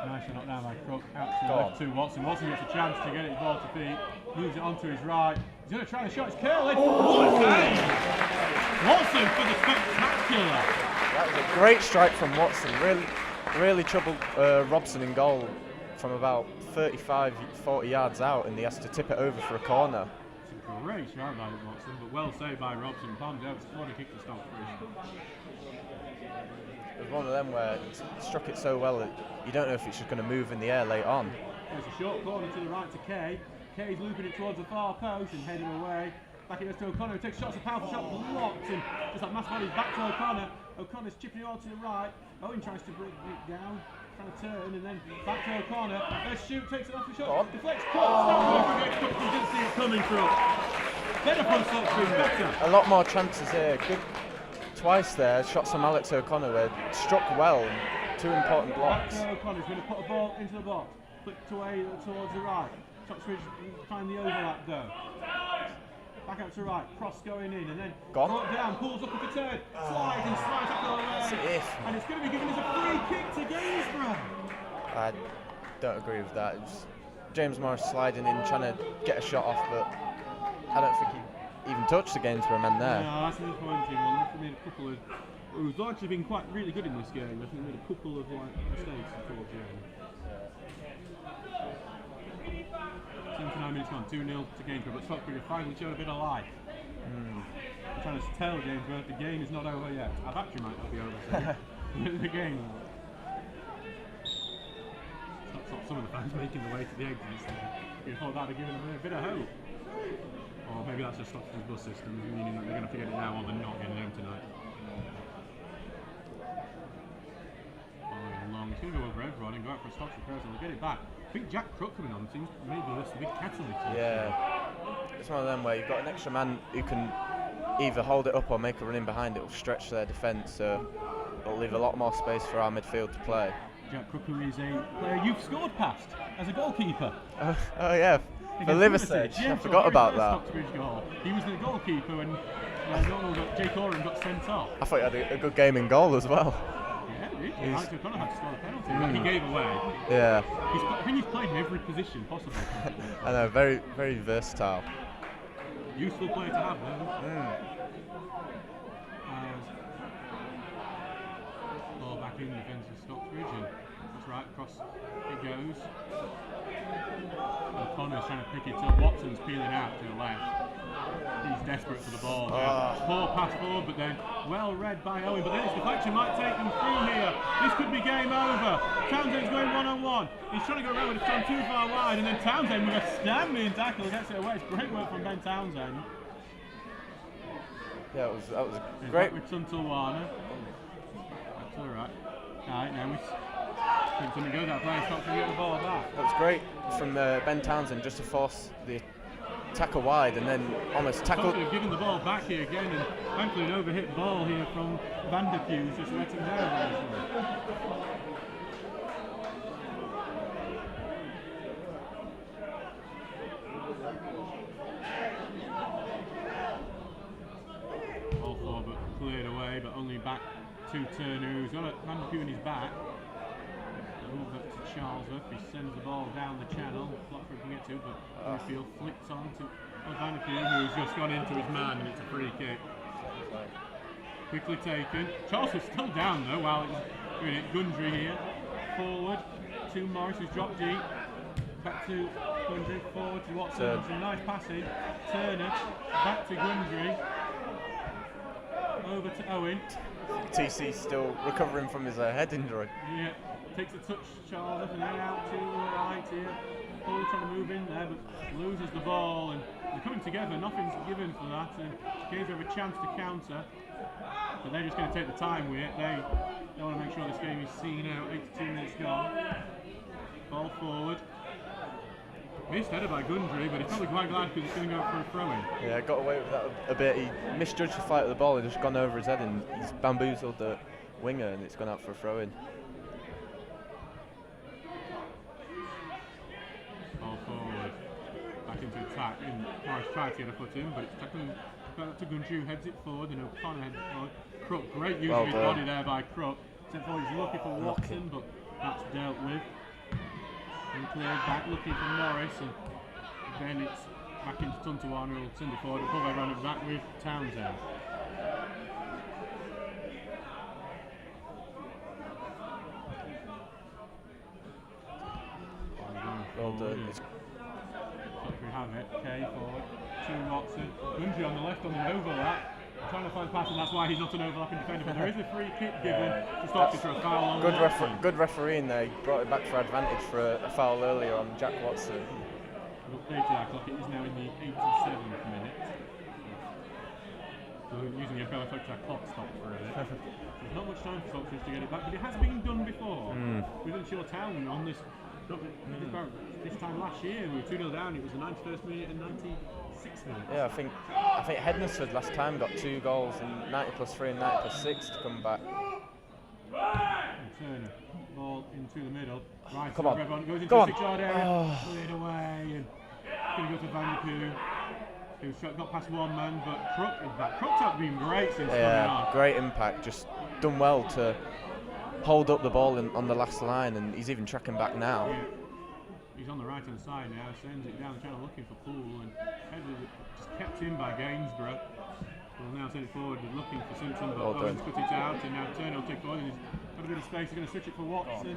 Nicely knocked down by Crook, out to the left to Watson. Watson gets a chance to get his ball to feet, moves it onto his right. He's going to try the shot, it's curling. What a save! Watson for the spectacular. That was a great strike from Watson. Really troubled Robson in goal from about 35-40 yards out, and he has to tip it over for a corner. Great shot by Watson, but well saved by Robson. Palmed out, what a kick to Stocksbridge. It was one of them where he struck it so well that you don't know if it's just going to move in the air late on. There's a short corner to the right to Kay. Kay's looping it towards the far post and heading away. Back it goes to O'Connor, who takes shots, a powerful shot, blocked, and just like mass bodies back to O'Connor. O'Connor's chipping it on to the right. Owen tries to bring it down. trying to turn and then back to O'Connor. Let's shoot, takes it off the Go shot. on. Deflects, cuts. You didn't see it coming through. Better from Stocksbridge, better. A lot more chances here. Good twice there. Shots from Alex O'Connor where struck well. Two important blocks. Back to O'Connor's going to put a ball into the box. Flicked away towards the right. Stocksbridge find the overlap though. Back out to right, cross going in, and then brought down, pulls up at the turn, slides and slides up the way. And it's going to be given as a free kick to Gainsborough. I don't agree with that. It's James Morris sliding in, trying to get a shot off, but I don't think he even touched the Gainsborough man there. No, that's a disappointing one. He made a couple of. Who's largely been quite really good in this game. I think he made a couple of mistakes towards the end. 79 minutes gone, 2-0 to Gainsborough, but Stocksbridge have finally shown a bit of life. I'm trying to tell Gainsborough the game is not over yet. Our battery might not be over, so the game. Stop some of the fans making the way to the exits. You thought that would have given them a bit of hope. Or maybe that's just Stocksbridge's bus system, meaning that they're going to forget it now or they're not getting home tonight. Long. He's going to go over everyone and go out for a Stocksbridge person. They'll get it back. I think Jack Crook coming on seems maybe this big catalyst. Yeah, it's one of them where you've got an extra man who can either hold it up or make a run in behind it, will stretch their defence, so it'll leave a lot more space for our midfield to play. Jack Crook, who is a player you've scored past as a goalkeeper. Oh yeah, for Liverpool. I forgot about that. Stocksbridge goal. He was the goalkeeper when Jake Oram got sent off. I thought he had a good game in goal as well. Alex O'Connor had to score a penalty, but he gave away. Yeah. I think he's played in every position possible. I know, very, very versatile. Useful player to have, though. Ball back in defence of Stocksbridge, and that's right, across it goes. O'Connor's trying to pick it up. Watson's peeling out to the left. He's desperate for the ball. Poor pass forward, but then well read by Owen. But then his deflection might take them through here. This could be game over. Townsend's going one-on-one. He's trying to go around, but it's gone too far wide. And then Townsend with a standing tackle gets it away. It's great work from Ben Townsend. Yeah, that was great. With Tuntalwana. That's all right. Alright, now something goes out play. Stops to get the ball back. That was great from Ben Townsend just to force the tackle wide and then almost tackle. They've given the ball back here again, and thankfully an overhit ball here from Van der Kues just let him down. All four but cleared away, but only back to Turner, who's got a Van der Kues in his back. Move up to Charlesworth, he sends the ball down the channel, Flockford can get to, but Bluefield flicks on to Van der Kues, who's just gone into his man, and it's a free kick. Quickly taken. Charlesworth's still down though while it's doing it. Gundry here, forward to Morris, who's dropped deep. Back to Gundry, forward to Watson, some nice passing. Turner, back to Gundry. Over to Owen. TC still recovering from his head injury. Yeah. Takes a touch, Charles, and then out to the right here. Paul trying to move in there, but loses the ball, and they're coming together. Nothing's given for that, and Gainsborough have a chance to counter, but they're just going to take the time with it. They want to make sure this game is seen out. 82 minutes gone. Ball forward. Missed header by Gundry, but he's probably quite glad because it's going to go for a throw-in. Yeah, got away with that a bit. He misjudged the flight of the ball and just gone over his head, and he's bamboozled the winger, and it's gone out for a throw-in. Ball forward, back into attack, and Morris tried to get a foot in, but it's tackling back to Gundry, who heads it forward, and O'Connor heads it forward. Crook, great use of his body there by Crook. Except for he's looking for Watson, but that's dealt with. And cleared back, looking for Morris, and then it's back into Tuntalwana, who'll send it forward, pull around it back with Townsend. Well done. We have it. Kay forward to Watson. Gundry on the left on the overlap. Trying to find pass, and that's why he's not an overlapping defender. But there is a free kick given to Stocksbridge for a foul on Watson. Good refereeing there. He brought it back for advantage for a foul earlier on Jack Watson. We've updated our clock. It is now in the 87th minute. So using your perfect. Our clock stopped for a bit. There's not much time for Stocksbridge to get it back, but it has been done before. Within Shore Town on this. This time last year we were 2-0 down. It was the 91st minute and 96th minute. Yeah, I think Hednesford last time got 2 goals in 90+3 and 90+6 to come back. And Turner, ball into the middle. Right, come on, goes into go the on. 6-yard area, cleared away, and going to go to Van der Poo, who's got past one man, but Crook is back. Crook's have been great since coming on. Great impact. Just done well to hold up the ball on the last line, and he's even tracking back now. Yeah. He's on the right hand side now, sends it down the channel looking for Poole, and headed just kept in by Gainsborough. Will now send it forward, looking for Simpson, but Owens cut it out, and now Turner will take forward, and he's got a bit of space. He's going to switch it for Watson.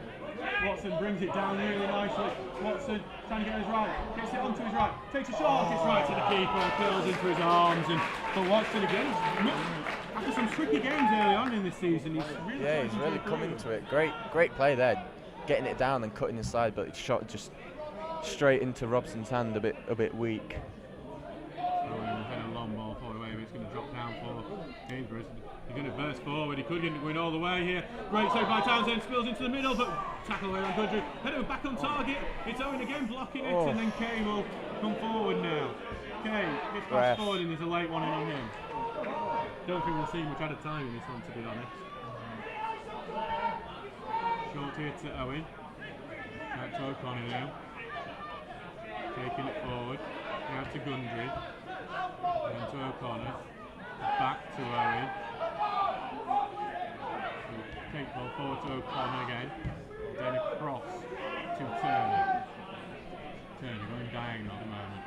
Watson brings it down really nicely. Watson trying to get his right, gets it onto his right, takes a shot, gets right to the keeper, and curls into his arms. And for Watson again, after some tricky games early on in this season, he's really coming to it. Great play there, getting it down and cutting inside, but it's shot just straight into Robson's hand, a bit weak. Had a long ball forward away, but it's going to drop down for Gainsborough. He's going to burst forward. He could get it going all the way here. Great save by Townsend, spills into the middle, but tackle away on Goodry. Header back on target. It's Owen again blocking it, and then Kay will come forward now. Kay gets passed forward, and there's a late one in on him. Don't think we'll see much added time in this one, to be honest. Short here to Owen. Back to O'Connor now. Taking it forward. Now to Gundry. Then to O'Connor. Back to Owen. Take ball forward to O'Connor again. Then across to Turner. Turner going diagonal at the moment.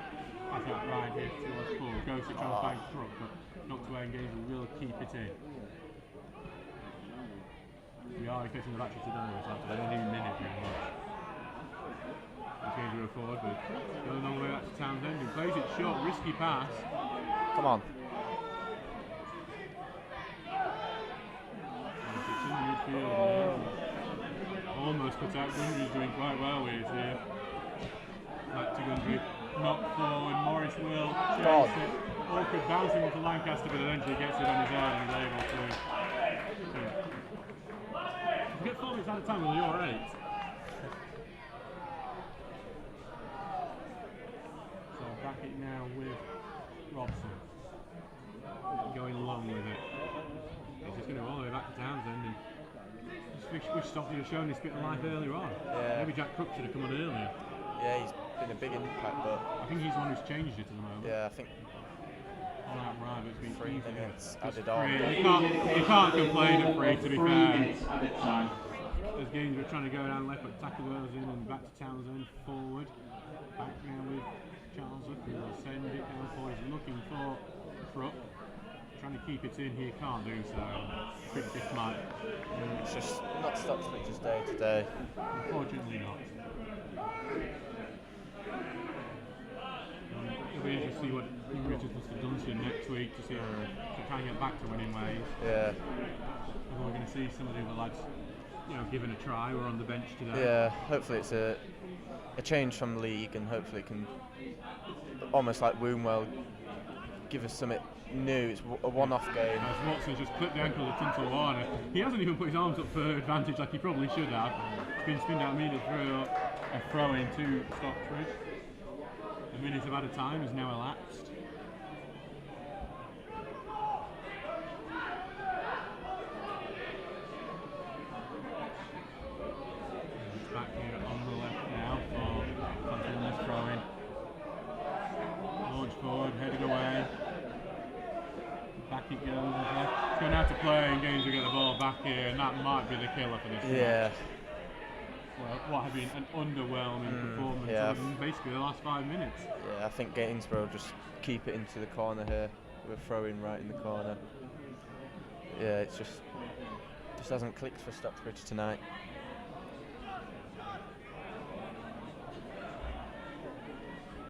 Pass that right here towards Paul. Goes to try to find Crook, but not to engage, will keep it in. We are expecting the battery to done this after any minute pretty much. He's going to go forward, but going all the way back to Townsend, who plays it short, risky pass. Come on. It's in midfield. Almost cut out. Gundry's doing quite well with it here. Back to Gundry. Knock forward. Morris will chase it. Awkward bouncing into Lancaster, but eventually gets it on his own and is able to. If you get 4 minutes at a time, well, you're 8. So back it now with Robson. Going long with it. He's just going to go all the way back to Townsend, and just wish Stockbridge had shown this bit of life earlier on. Yeah. Maybe Jack Crook should have come on earlier. Yeah, he's been a big impact, but I think he's the one who's changed it at the moment. yeah, I think Right, but it's been 3 minutes added free. on. You can't complain at free, to be 3 fair. minutes added time. As Gainsborough trying to go down left, but tackle goes in and back to Townsend, forward. Back now with Charles who will send it down forward. He's looking for Crook. Trying to keep it in here, can't do so. I think this might. It's just not Stocksbridge's day today. Unfortunately not. It'll be interesting to see what Richards does for Dunstan next week to see to try and get back to winning ways. Yeah. And we're going to see some of the other lads, given a try. We're on the bench today. Yeah. Hopefully it's a change from league, and hopefully it can almost like Wombwell give us something new. It's a one-off game. As Watson's just clipped the ankle of Tintle Warner. He hasn't even put his arms up for advantage like he probably should have. Been spinned out immediately through a throw in to Stocksbridge. A minute of added time has now elapsed. Back here on the left now for continuous throw in. Launch forward, heading away. Back it goes. It's going out to play, and Gaines will get the ball back here, and that might be the killer for this match. Well, what had been an underwhelming performance in basically the last 5 minutes. Yeah, I think Gainsborough just keep it into the corner here. We're throwing right in the corner. Yeah, it's just hasn't clicked for Stocksbridge tonight.